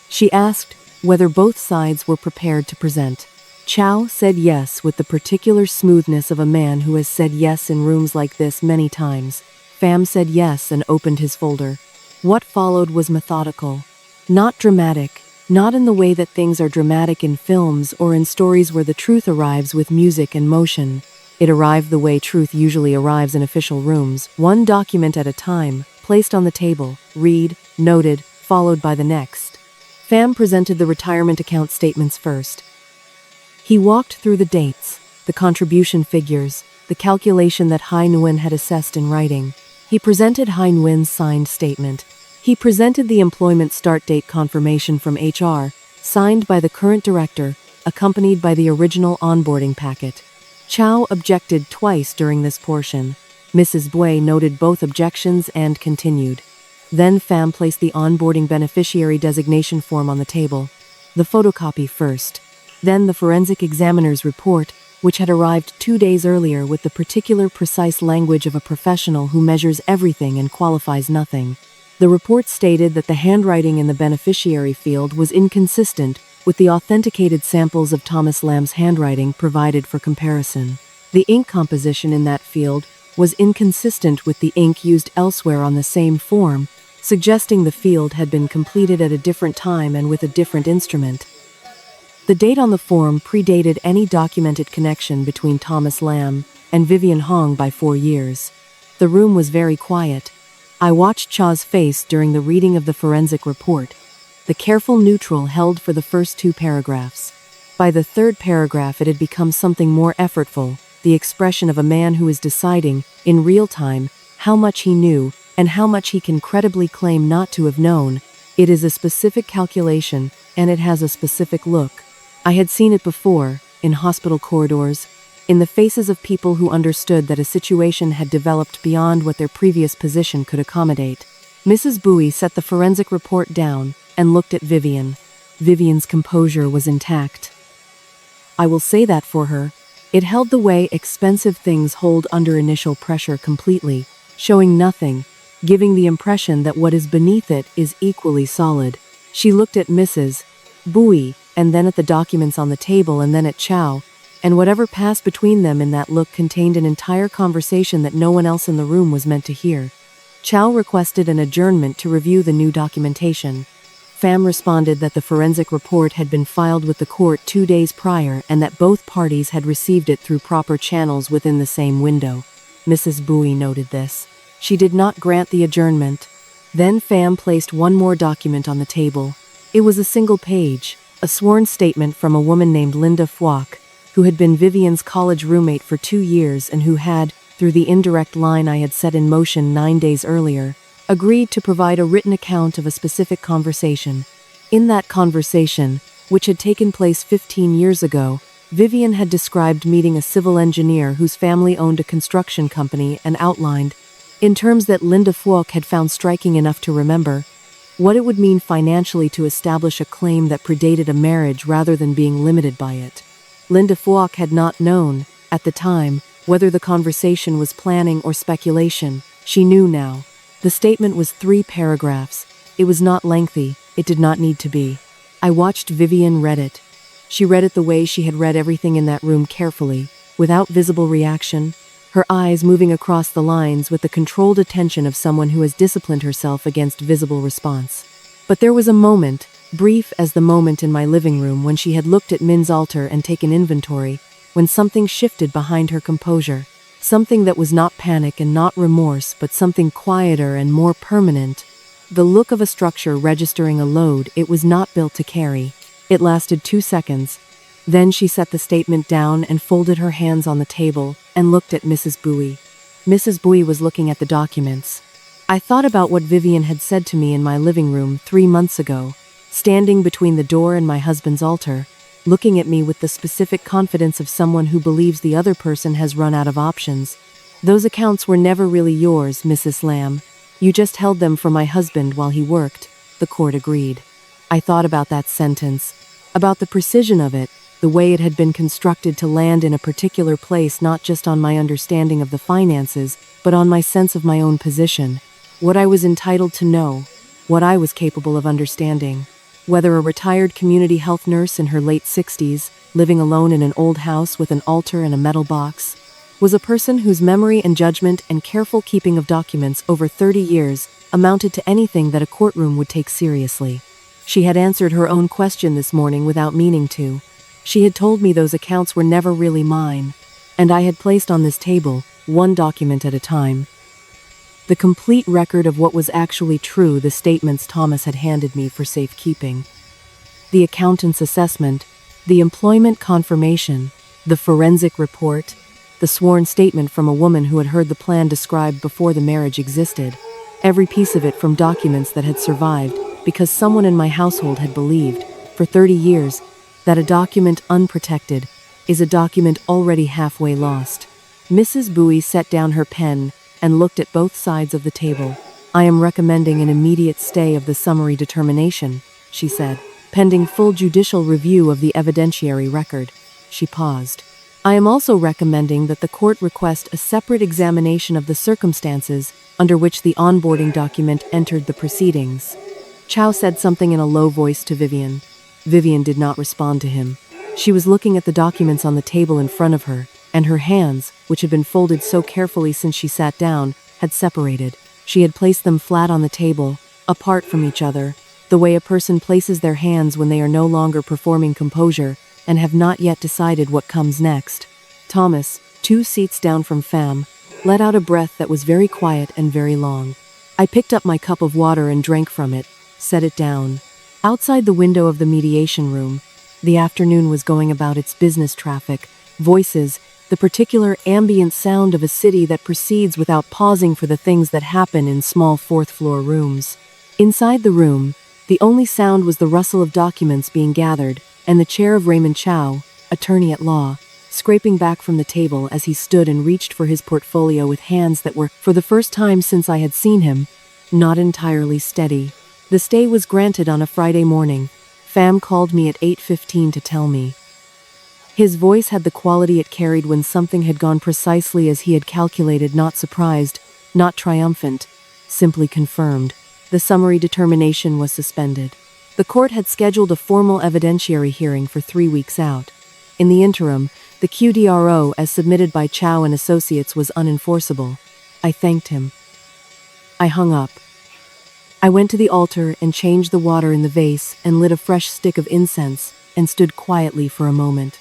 She asked whether both sides were prepared to present. Chow said yes with the particular smoothness of a man who has said yes in rooms like this many times. Fam said yes and opened his folder. What followed was methodical. Not dramatic, not in the way that things are dramatic in films or in stories where the truth arrives with music and motion. It arrived the way truth usually arrives in official rooms, one document at a time, placed on the table, read, noted, followed by the next. Fam presented the retirement account statements first. He walked through the dates, the contribution figures, the calculation that Hai Nguyen had assessed in writing. He presented Hai Nguyen's signed statement. He presented the employment start date confirmation from HR, signed by the current director, accompanied by the original onboarding packet. Chow objected twice during this portion. Mrs. Bui noted both objections and continued. Then Fam placed the onboarding beneficiary designation form on the table. The photocopy first. Then the forensic examiner's report, which had arrived 2 days earlier with the particular precise language of a professional who measures everything and qualifies nothing. The report stated that the handwriting in the beneficiary field was inconsistent with the authenticated samples of Thomas Lamb's handwriting provided for comparison. The ink composition in that field was inconsistent with the ink used elsewhere on the same form, suggesting the field had been completed at a different time and with a different instrument. The date on the form predated any documented connection between Thomas Lamb and Vivian Hong by 4 years. The room was very quiet. I watched Cha's face during the reading of the forensic report, the careful neutral held for the first 2 paragraphs. By the 3rd paragraph it had become something more effortful, the expression of a man who is deciding, in real time, how much he knew and how much he can credibly claim not to have known. It is a specific calculation, and it has a specific look. I had seen it before, in hospital corridors, in the faces of people who understood that a situation had developed beyond what their previous position could accommodate. Mrs. Bowie set the forensic report down and looked at Vivian. Vivian's composure was intact. I will say that for her. It held the way expensive things hold under initial pressure completely, showing nothing, giving the impression that what is beneath it is equally solid. She looked at Mrs. Bowie, and then at the documents on the table, and then at Chow, and whatever passed between them in that look contained an entire conversation that no one else in the room was meant to hear. Chow requested an adjournment to review the new documentation. Pham responded that the forensic report had been filed with the court 2 days prior and that both parties had received it through proper channels within the same window. Mrs. Bowie noted this. She did not grant the adjournment. Then Pham placed one more document on the table. It was a single page, a sworn statement from a woman named Linda Phuoc, who had been Vivian's college roommate for 2 years and who had, through the indirect line I had set in motion 9 days earlier, agreed to provide a written account of a specific conversation. In that conversation, which had taken place 15 years ago, Vivian had described meeting a civil engineer whose family owned a construction company and outlined, in terms that Linda Phuoc had found striking enough to remember, what it would mean financially to establish a claim that predated a marriage rather than being limited by it. Linda Phuoc had not known, at the time, whether the conversation was planning or speculation. She knew now. The statement was 3 paragraphs. It was not lengthy. It did not need to be. I watched Vivian read it. She read it the way she had read everything in that room, carefully, without visible reaction, her eyes moving across the lines with the controlled attention of someone who has disciplined herself against visible response. But there was a moment, brief as the moment in my living room when she had looked at Min's altar and taken inventory, when something shifted behind her composure, something that was not panic and not remorse, but something quieter and more permanent, the look of a structure registering a load it was not built to carry. It lasted 2 seconds. Then she set the statement down and folded her hands on the table and looked at Mrs. Bowie. Mrs. Bowie was looking at the documents. I thought about what Vivian had said to me in my living room 3 months ago, standing between the door and my husband's altar, looking at me with the specific confidence of someone who believes the other person has run out of options. Those accounts were never really yours, Mrs. Lamb. You just held them for my husband while he worked, the court agreed. I thought about that sentence, about the precision of it, the way it had been constructed to land in a particular place, not just on my understanding of the finances, but on my sense of my own position, what I was entitled to know, what I was capable of understanding. Whether a retired community health nurse in her late 60s, living alone in an old house with an altar and a metal box, was a person whose memory and judgment and careful keeping of documents over 30 years amounted to anything that a courtroom would take seriously. She had answered her own question this morning without meaning to. She had told me those accounts were never really mine, and I had placed on this table, one document at a time, the complete record of what was actually true, the statements Thomas had handed me for safekeeping. The accountant's assessment, the employment confirmation, the forensic report, the sworn statement from a woman who had heard the plan described before the marriage existed, every piece of it from documents that had survived because someone in my household had believed, for 30 years, that a document unprotected is a document already halfway lost. Mrs. Bowie set down her pen and looked at both sides of the table. I am recommending an immediate stay of the summary determination, she said, pending full judicial review of the evidentiary record. She paused. I am also recommending that the court request a separate examination of the circumstances under which the onboarding document entered the proceedings." Chow said something in a low voice to Vivian. Vivian did not respond to him. She was looking at the documents on the table in front of her, and her hands, which had been folded so carefully since she sat down, had separated. She had placed them flat on the table, apart from each other, the way a person places their hands when they are no longer performing composure and have not yet decided what comes next. Thomas, 2 seats down from Pham, let out a breath that was very quiet and very long. I picked up my cup of water and drank from it, set it down. Outside the window of the mediation room, the afternoon was going about its business traffic, voices, the particular ambient sound of a city that proceeds without pausing for the things that happen in small 4th-floor rooms. Inside the room, the only sound was the rustle of documents being gathered and the chair of Raymond Chow, attorney at law, scraping back from the table as he stood and reached for his portfolio with hands that were, for the first time since I had seen him, not entirely steady. The stay was granted on a Friday morning. Pham called me at 8:15 to tell me. His voice had the quality it carried when something had gone precisely as he had calculated, not surprised, not triumphant, simply confirmed. The summary determination was suspended. The court had scheduled a formal evidentiary hearing for 3 weeks out. In the interim, the QDRO as submitted by Chow and Associates was unenforceable. I thanked him. I hung up. I went to the altar and changed the water in the vase and lit a fresh stick of incense and stood quietly for a moment.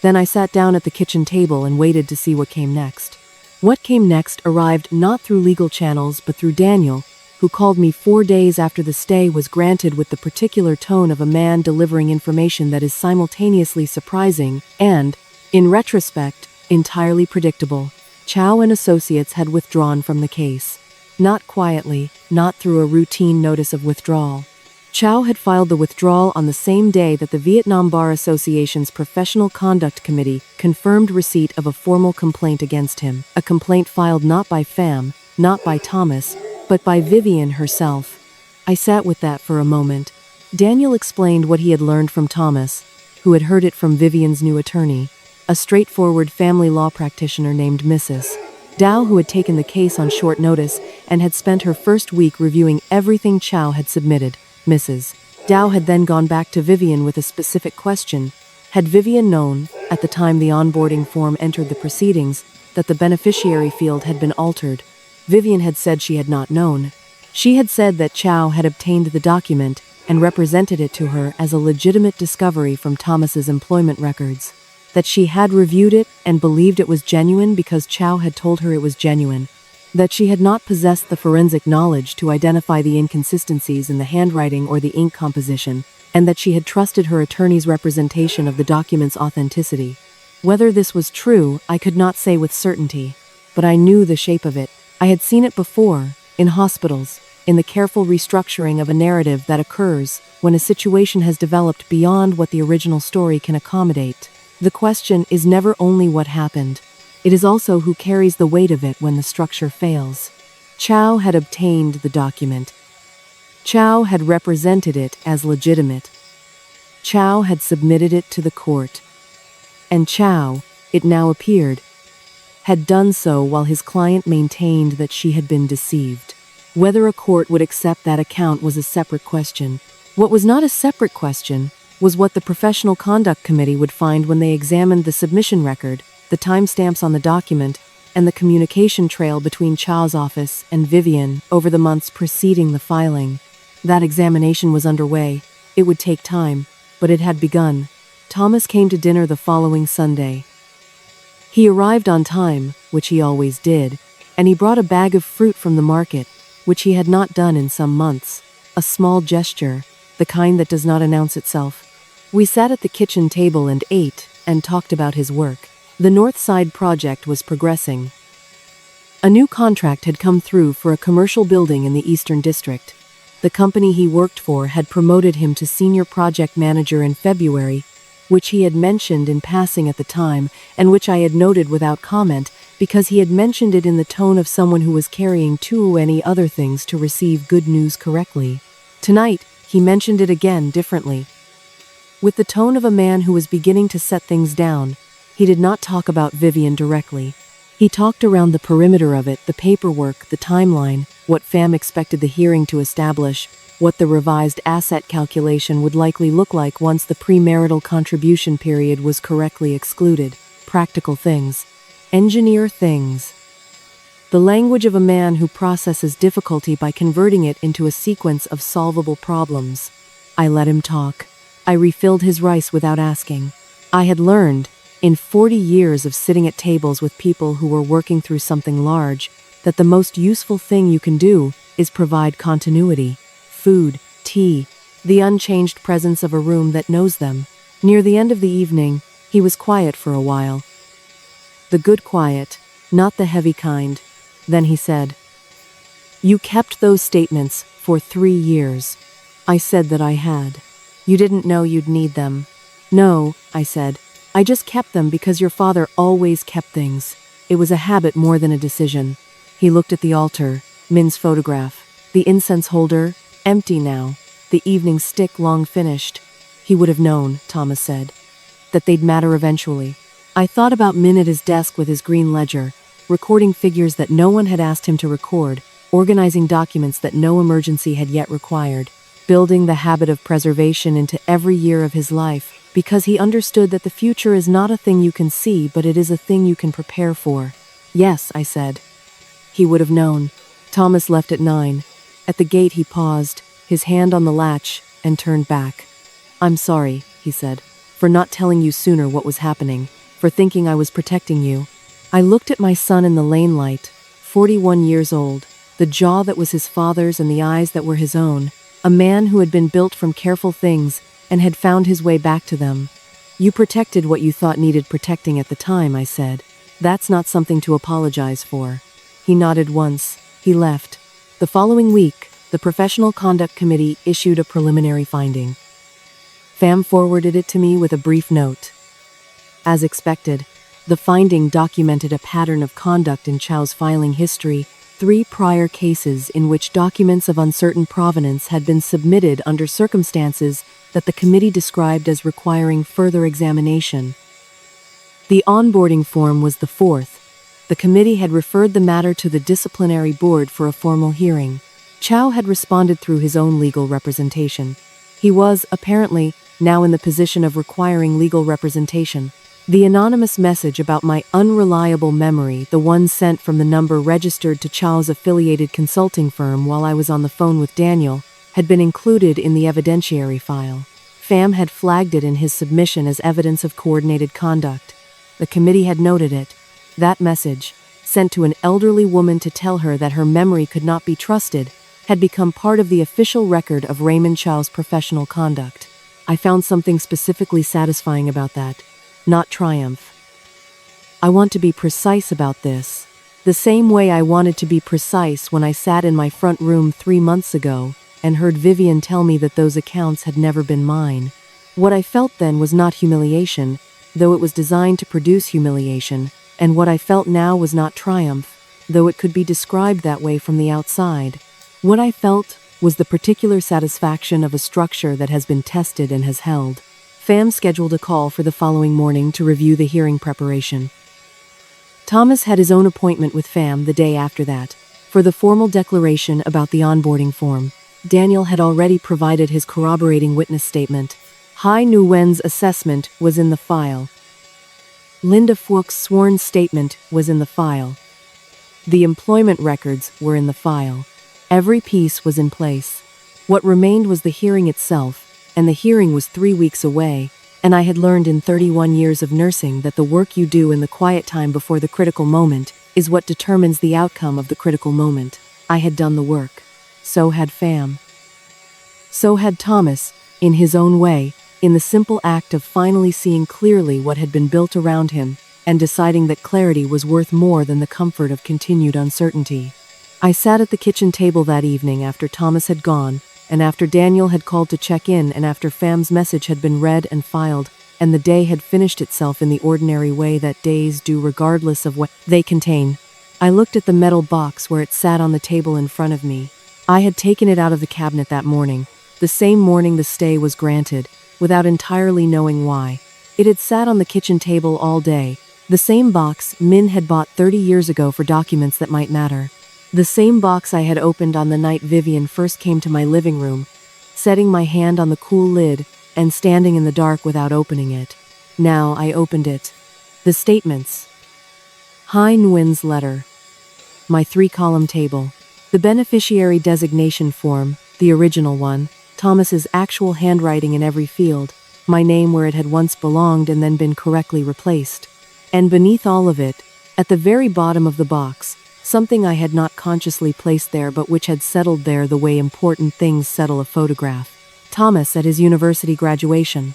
Then I sat down at the kitchen table and waited to see what came next. What came next arrived not through legal channels but through Daniel, who called me 4 days after the stay was granted with the particular tone of a man delivering information that is simultaneously surprising and, in retrospect, entirely predictable. Chow and Associates had withdrawn from the case. Not quietly, not through a routine notice of withdrawal. Chow had filed the withdrawal on the same day that the Vietnam Bar Association's Professional Conduct Committee confirmed receipt of a formal complaint against him, a complaint filed not by Pham, not by Thomas, but by Vivian herself. I sat with that for a moment. Daniel explained what he had learned from Thomas, who had heard it from Vivian's new attorney, a straightforward family law practitioner named Mrs. Dow, who had taken the case on short notice and had spent her first week reviewing everything Chow had submitted. Mrs. Dow had then gone back to Vivian with a specific question. Had Vivian known, at the time the onboarding form entered the proceedings, that the beneficiary field had been altered? Vivian had said she had not known. She had said that Chow had obtained the document and represented it to her as a legitimate discovery from Thomas's employment records. That she had reviewed it and believed it was genuine because Chow had told her it was genuine. That she had not possessed the forensic knowledge to identify the inconsistencies in the handwriting or the ink composition, and that she had trusted her attorney's representation of the document's authenticity. Whether this was true, I could not say with certainty, but I knew the shape of it. I had seen it before, in hospitals, in the careful restructuring of a narrative that occurs when a situation has developed beyond what the original story can accommodate. The question is never only what happened. It is also who carries the weight of it when the structure fails. Chow had obtained the document. Chow had represented it as legitimate. Chow had submitted it to the court. And Chow, it now appeared, had done so while his client maintained that she had been deceived. Whether a court would accept that account was a separate question. What was not a separate question was what the Professional Conduct Committee would find when they examined the submission record, the timestamps on the document, and the communication trail between Chow's office and Vivian over the months preceding the filing. That examination was underway. It would take time, but it had begun. Thomas came to dinner the following Sunday. He arrived on time, which he always did, and he brought a bag of fruit from the market, which he had not done in some months. A small gesture, the kind that does not announce itself. We sat at the kitchen table and ate, and talked about his work. The North Side project was progressing. A new contract had come through for a commercial building in the Eastern District. The company he worked for had promoted him to senior project manager in February, which he had mentioned in passing at the time, and which I had noted without comment, because he had mentioned it in the tone of someone who was carrying too many other things to receive good news correctly. Tonight, he mentioned it again differently. With the tone of a man who was beginning to set things down, He did not talk about Vivian directly. He talked around the perimeter of it, the paperwork, the timeline, what Fam expected the hearing to establish, what the revised asset calculation would likely look like once the premarital contribution period was correctly excluded. Practical things. Engineer things. The language of a man who processes difficulty by converting it into a sequence of solvable problems. I let him talk. I refilled his rice without asking. I had learned, in 40 years of sitting at tables with people who were working through something large, that the most useful thing you can do is provide continuity. Food, tea, the unchanged presence of a room that knows them. Near the end of the evening, he was quiet for a while. The good quiet, not the heavy kind. Then he said, "You kept those statements for 3 years." I said that I had. "You didn't know you'd need them." "No," I said. "I just kept them because your father always kept things. It was a habit more than a decision." He looked at the altar, Min's photograph, the incense holder, empty now, the evening stick long finished. He would have known, Thomas said, that they'd matter eventually. I thought about Min at his desk with his green ledger, recording figures that no one had asked him to record, organizing documents that no emergency had yet required, building the habit of preservation into every year of his life, because he understood that the future is not a thing you can see, but it is a thing you can prepare for. "Yes," I said. He would have known. Thomas left at 9. At the gate he paused, his hand on the latch, and turned back. "I'm sorry," he said, "for not telling you sooner what was happening, for thinking I was protecting you." I looked at my son in the lane light, 41 years old, the jaw that was his father's and the eyes that were his own, a man who had been built from careful things and had found his way back to them. "You protected what you thought needed protecting at the time," I said. "That's not something to apologize for." He nodded once. He left. The following week, the Professional Conduct Committee issued a preliminary finding. Fam forwarded it to me with a brief note. As expected, the finding documented a pattern of conduct in Chow's filing history, 3 prior cases in which documents of uncertain provenance had been submitted under circumstances that the committee described as requiring further examination. The onboarding form was the 4th. The committee had referred the matter to the disciplinary board for a formal hearing. Chow had responded through his own legal representation. He was, apparently, now in the position of requiring legal representation. The anonymous message about my unreliable memory, the one sent from the number registered to Chow's affiliated consulting firm while I was on the phone with Daniel, had been included in the evidentiary file. Fam had flagged it in his submission as evidence of coordinated conduct. The committee had noted it. That message, sent to an elderly woman to tell her that her memory could not be trusted, had become part of the official record of Raymond Chow's professional conduct. I found something specifically satisfying about that. Not triumph. I want to be precise about this. The same way I wanted to be precise when I sat in my front room 3 months ago and heard Vivian tell me that those accounts had never been mine. What I felt then was not humiliation, though it was designed to produce humiliation, and what I felt now was not triumph, though it could be described that way from the outside. What I felt was the particular satisfaction of a structure that has been tested and has held. Fam scheduled a call for the following morning to review the hearing preparation. Thomas had his own appointment with Fam the day after that, for the formal declaration about the onboarding form. Daniel had already provided his corroborating witness statement. Hai Nguyen's assessment was in the file. Linda Phuoc's sworn statement was in the file. The employment records were in the file. Every piece was in place. What remained was the hearing itself, and the hearing was 3 weeks away, and I had learned in 31 years of nursing that the work you do in the quiet time before the critical moment is what determines the outcome of the critical moment. I had done the work. So had Fam. So had Thomas, in his own way, in the simple act of finally seeing clearly what had been built around him, and deciding that clarity was worth more than the comfort of continued uncertainty. I sat at the kitchen table that evening after Thomas had gone, and after Daniel had called to check in, and after Fam's message had been read and filed, and the day had finished itself in the ordinary way that days do regardless of what they contain. I looked at the metal box where it sat on the table in front of me. I had taken it out of the cabinet that morning, the same morning the stay was granted, without entirely knowing why. It had sat on the kitchen table all day, the same box Min had bought 30 years ago for documents that might matter. The same box I had opened on the night Vivian first came to my living room, setting my hand on the cool lid and standing in the dark without opening it. Now I opened it. The statements. Hai Nguyen's letter. My 3-column table. The beneficiary designation form, the original one, Thomas's actual handwriting in every field, my name where it had once belonged and then been correctly replaced. And beneath all of it, at the very bottom of the box, something I had not consciously placed there but which had settled there the way important things settle a photograph. Thomas at his university graduation.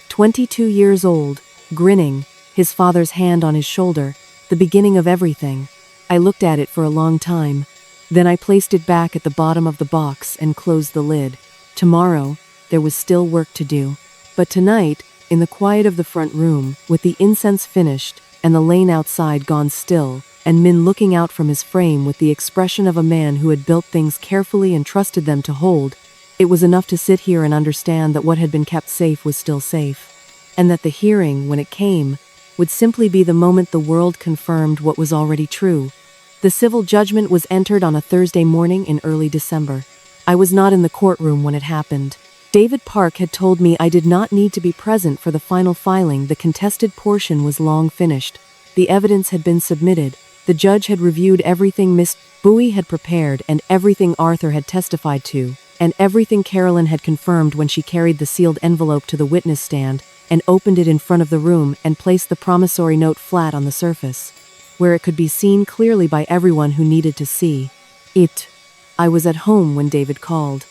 22 years old, grinning, his father's hand on his shoulder, the beginning of everything. I looked at it for a long time. Then I placed it back at the bottom of the box and closed the lid. Tomorrow, there was still work to do. But tonight, in the quiet of the front room, with the incense finished and the lane outside gone still, and Min looking out from his frame with the expression of a man who had built things carefully and trusted them to hold, it was enough to sit here and understand that what had been kept safe was still safe. And that the hearing, when it came, would simply be the moment the world confirmed what was already true. The civil judgment was entered on a Thursday morning in early December. I was not in the courtroom when it happened. David Park had told me I did not need to be present for the final filing. The contested portion was long finished. The evidence had been submitted. The judge had reviewed everything Miss Bowie had prepared and everything Arthur had testified to, and everything Carolyn had confirmed when she carried the sealed envelope to the witness stand and opened it in front of the room and placed the promissory note flat on the surface, where it could be seen clearly by everyone who needed to see it. I was at home when David called.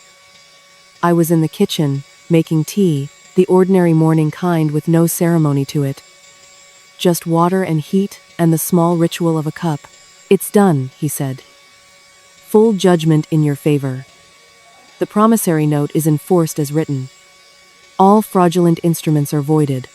I was in the kitchen, making tea, the ordinary morning kind with no ceremony to it. Just water and heat and the small ritual of a cup. It's done, he said. Full judgment in your favor. The promissory note is enforced as written. All fraudulent instruments are voided.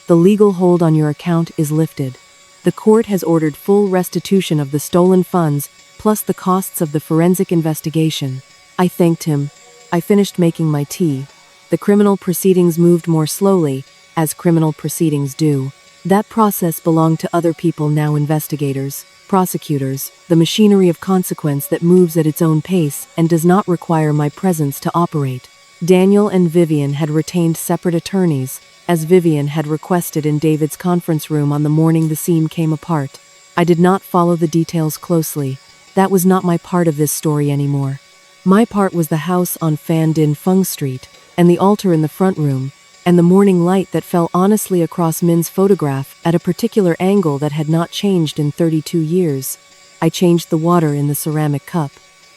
The legal hold on your account is lifted. The court has ordered full restitution of the stolen funds, plus the costs of the forensic investigation. I thanked him. I finished making my tea. The criminal proceedings moved more slowly, as criminal proceedings do. That process belonged to other people, now investigators, prosecutors, the machinery of consequence that moves at its own pace and does not require my presence to operate. Daniel and Vivian had retained separate attorneys, as Vivian had requested in David's conference room on the morning the scene came apart. I did not follow the details closely. That was not my part of this story anymore. My part was the house on Phan Dinh Phung Street, and the altar in the front room, and the morning light that fell honestly across Min's photograph at a particular angle that had not changed in 32 years. I changed the water in the ceramic cup.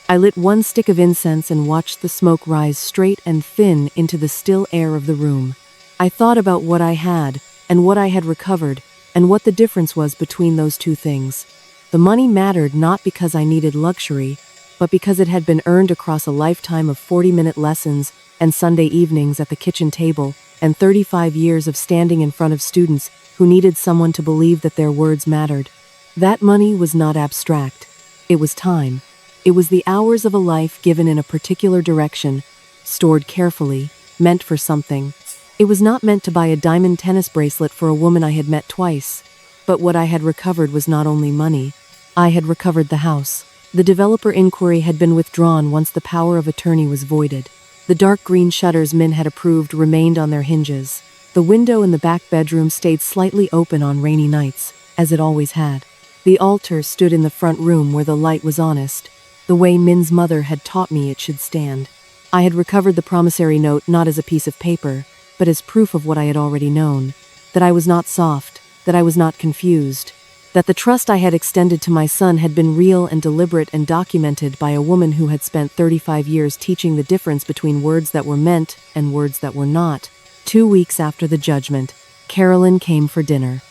I lit one stick of incense and watched the smoke rise straight and thin into the still air of the room. I thought about what I had, and what I had recovered, and what the difference was between those two things. The money mattered not because I needed luxury, but because it had been earned across a lifetime of 40-minute lessons and Sunday evenings at the kitchen table, and 35 years of standing in front of students who needed someone to believe that their words mattered. That money was not abstract. It was time. It was the hours of a life given in a particular direction, stored carefully, meant for something. It was not meant to buy a diamond tennis bracelet for a woman I had met twice. But what I had recovered was not only money. I had recovered the house. The developer inquiry had been withdrawn once the power of attorney was voided. The dark green shutters Min had approved remained on their hinges. The window in the back bedroom stayed slightly open on rainy nights, as it always had. The altar stood in the front room where the light was honest, the way Min's mother had taught me it should stand. I had recovered the promissory note not as a piece of paper, but as proof of what I had already known, that I was not soft, that I was not confused, that the trust I had extended to my son had been real and deliberate and documented by a woman who had spent 35 years teaching the difference between words that were meant and words that were not. 2 weeks after the judgment, Carolyn came for dinner.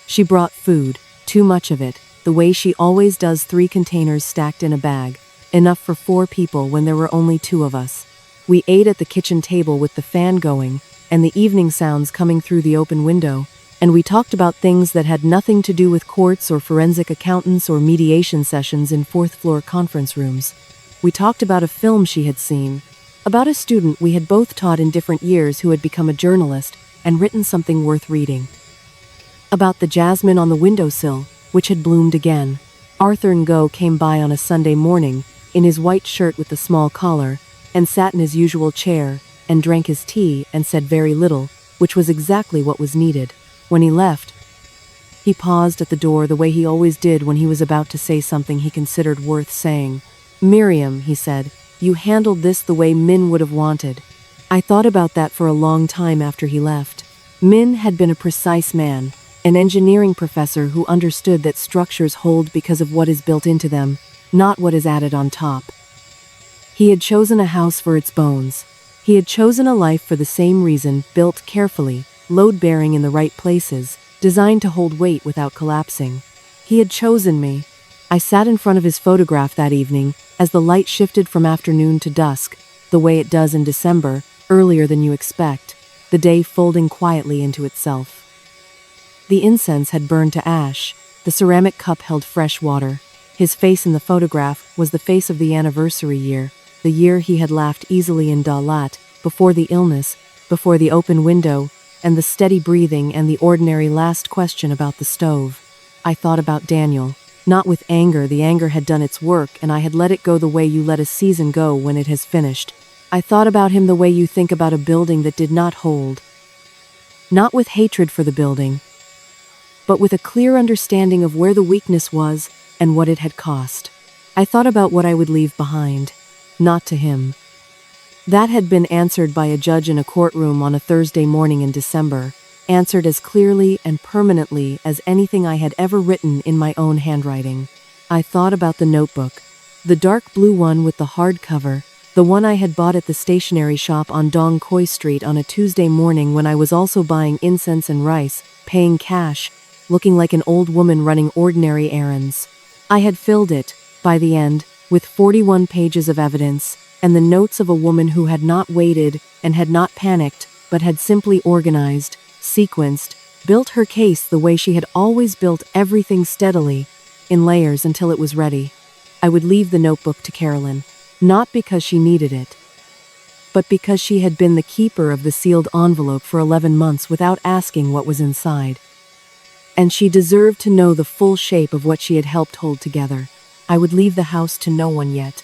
She brought food, too much of it, the way she always does, 3 containers stacked in a bag, enough for 4 people when there were only 2 of us. We ate at the kitchen table with the fan going and the evening sounds coming through the open window, and we talked about things that had nothing to do with courts or forensic accountants or mediation sessions in 4th-floor conference rooms. We talked about a film she had seen, about a student we had both taught in different years who had become a journalist, and written something worth reading. About the jasmine on the windowsill, which had bloomed again. Arthur Ngo came by on a Sunday morning, in his white shirt with the small collar, and sat in his usual chair, and drank his tea and said very little, which was exactly what was needed. When he left, he paused at the door the way he always did when he was about to say something he considered worth saying. "Miriam," he said, "you handled this the way Min would have wanted." I thought about that for a long time after he left. Min had been a precise man, an engineering professor who understood that structures hold because of what is built into them, not what is added on top. He had chosen a house for its bones. He had chosen a life for the same reason, built carefully, load-bearing in the right places, designed to hold weight without collapsing. He had chosen me. I sat in front of his photograph that evening, as the light shifted from afternoon to dusk, the way it does in December, earlier than you expect, the day folding quietly into itself. The incense had burned to ash. The ceramic cup held fresh water. His face in the photograph was the face of the anniversary year, the year he had laughed easily in Dalat, before the illness, before the open window, and the steady breathing and the ordinary last question about the stove. I thought about Daniel. Not with anger, the anger had done its work and I had let it go the way you let a season go when it has finished. I thought about him the way you think about a building that did not hold. Not with hatred for the building, but with a clear understanding of where the weakness was and what it had cost. I thought about what I would leave behind, not to him. That had been answered by a judge in a courtroom on a Thursday morning in December, answered as clearly and permanently as anything I had ever written in my own handwriting. I thought about the notebook, the dark blue one with the hard cover, the one I had bought at the stationery shop on Dong Khoi Street on a Tuesday morning when I was also buying incense and rice, paying cash, looking like an old woman running ordinary errands. I had filled it, by the end, with 41 pages of evidence, and the notes of a woman who had not waited and had not panicked, but had simply organized, sequenced, built her case the way she had always built everything steadily, in layers until it was ready. I would leave the notebook to Carolyn, not because she needed it, but because she had been the keeper of the sealed envelope for 11 months without asking what was inside. And she deserved to know the full shape of what she had helped hold together. I would leave the house to no one yet.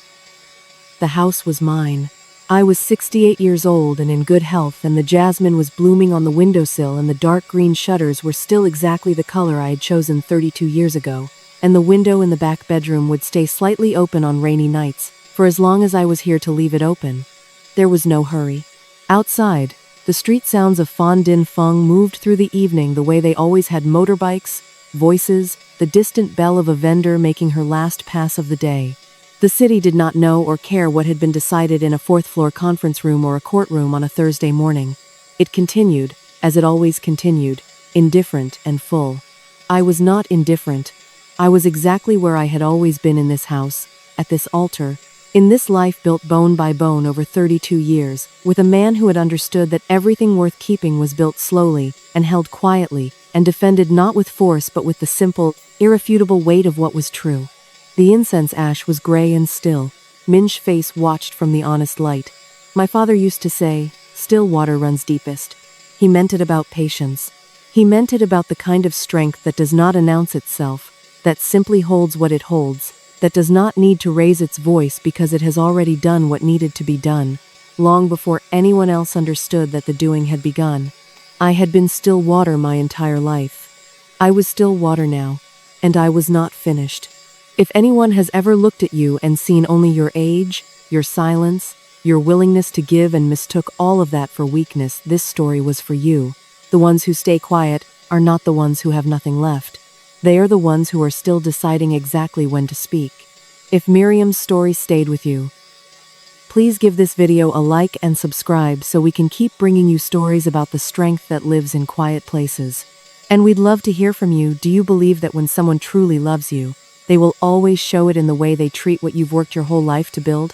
The house was mine. I was 68 years old and in good health, and the jasmine was blooming on the windowsill, and the dark green shutters were still exactly the color I had chosen 32 years ago, and the window in the back bedroom would stay slightly open on rainy nights, for as long as I was here to leave it open. There was no hurry. Outside, the street sounds of Phan Din Fung moved through the evening the way they always had: motorbikes, voices, the distant bell of a vendor making her last pass of the day. The city did not know or care what had been decided in a fourth-floor conference room or a courtroom on a Thursday morning. It continued, as it always continued, indifferent and full. I was not indifferent. I was exactly where I had always been in this house, at this altar, in this life built bone by bone over 32 years, with a man who had understood that everything worth keeping was built slowly, and held quietly, and defended not with force but with the simple, irrefutable weight of what was true. The incense ash was gray and still. Min's face watched from the honest light. My father used to say, "Still water runs deepest." He meant it about patience. He meant it about the kind of strength that does not announce itself, that simply holds what it holds, that does not need to raise its voice because it has already done what needed to be done, long before anyone else understood that the doing had begun. I had been still water my entire life. I was still water now, and I was not finished. If anyone has ever looked at you and seen only your age, your silence, your willingness to give and mistook all of that for weakness, this story was for you. The ones who stay quiet are not the ones who have nothing left. They are the ones who are still deciding exactly when to speak. If Miriam's story stayed with you, please give this video a like and subscribe so we can keep bringing you stories about the strength that lives in quiet places. And we'd love to hear from you. Do you believe that when someone truly loves you, they will always show it in the way they treat what you've worked your whole life to build?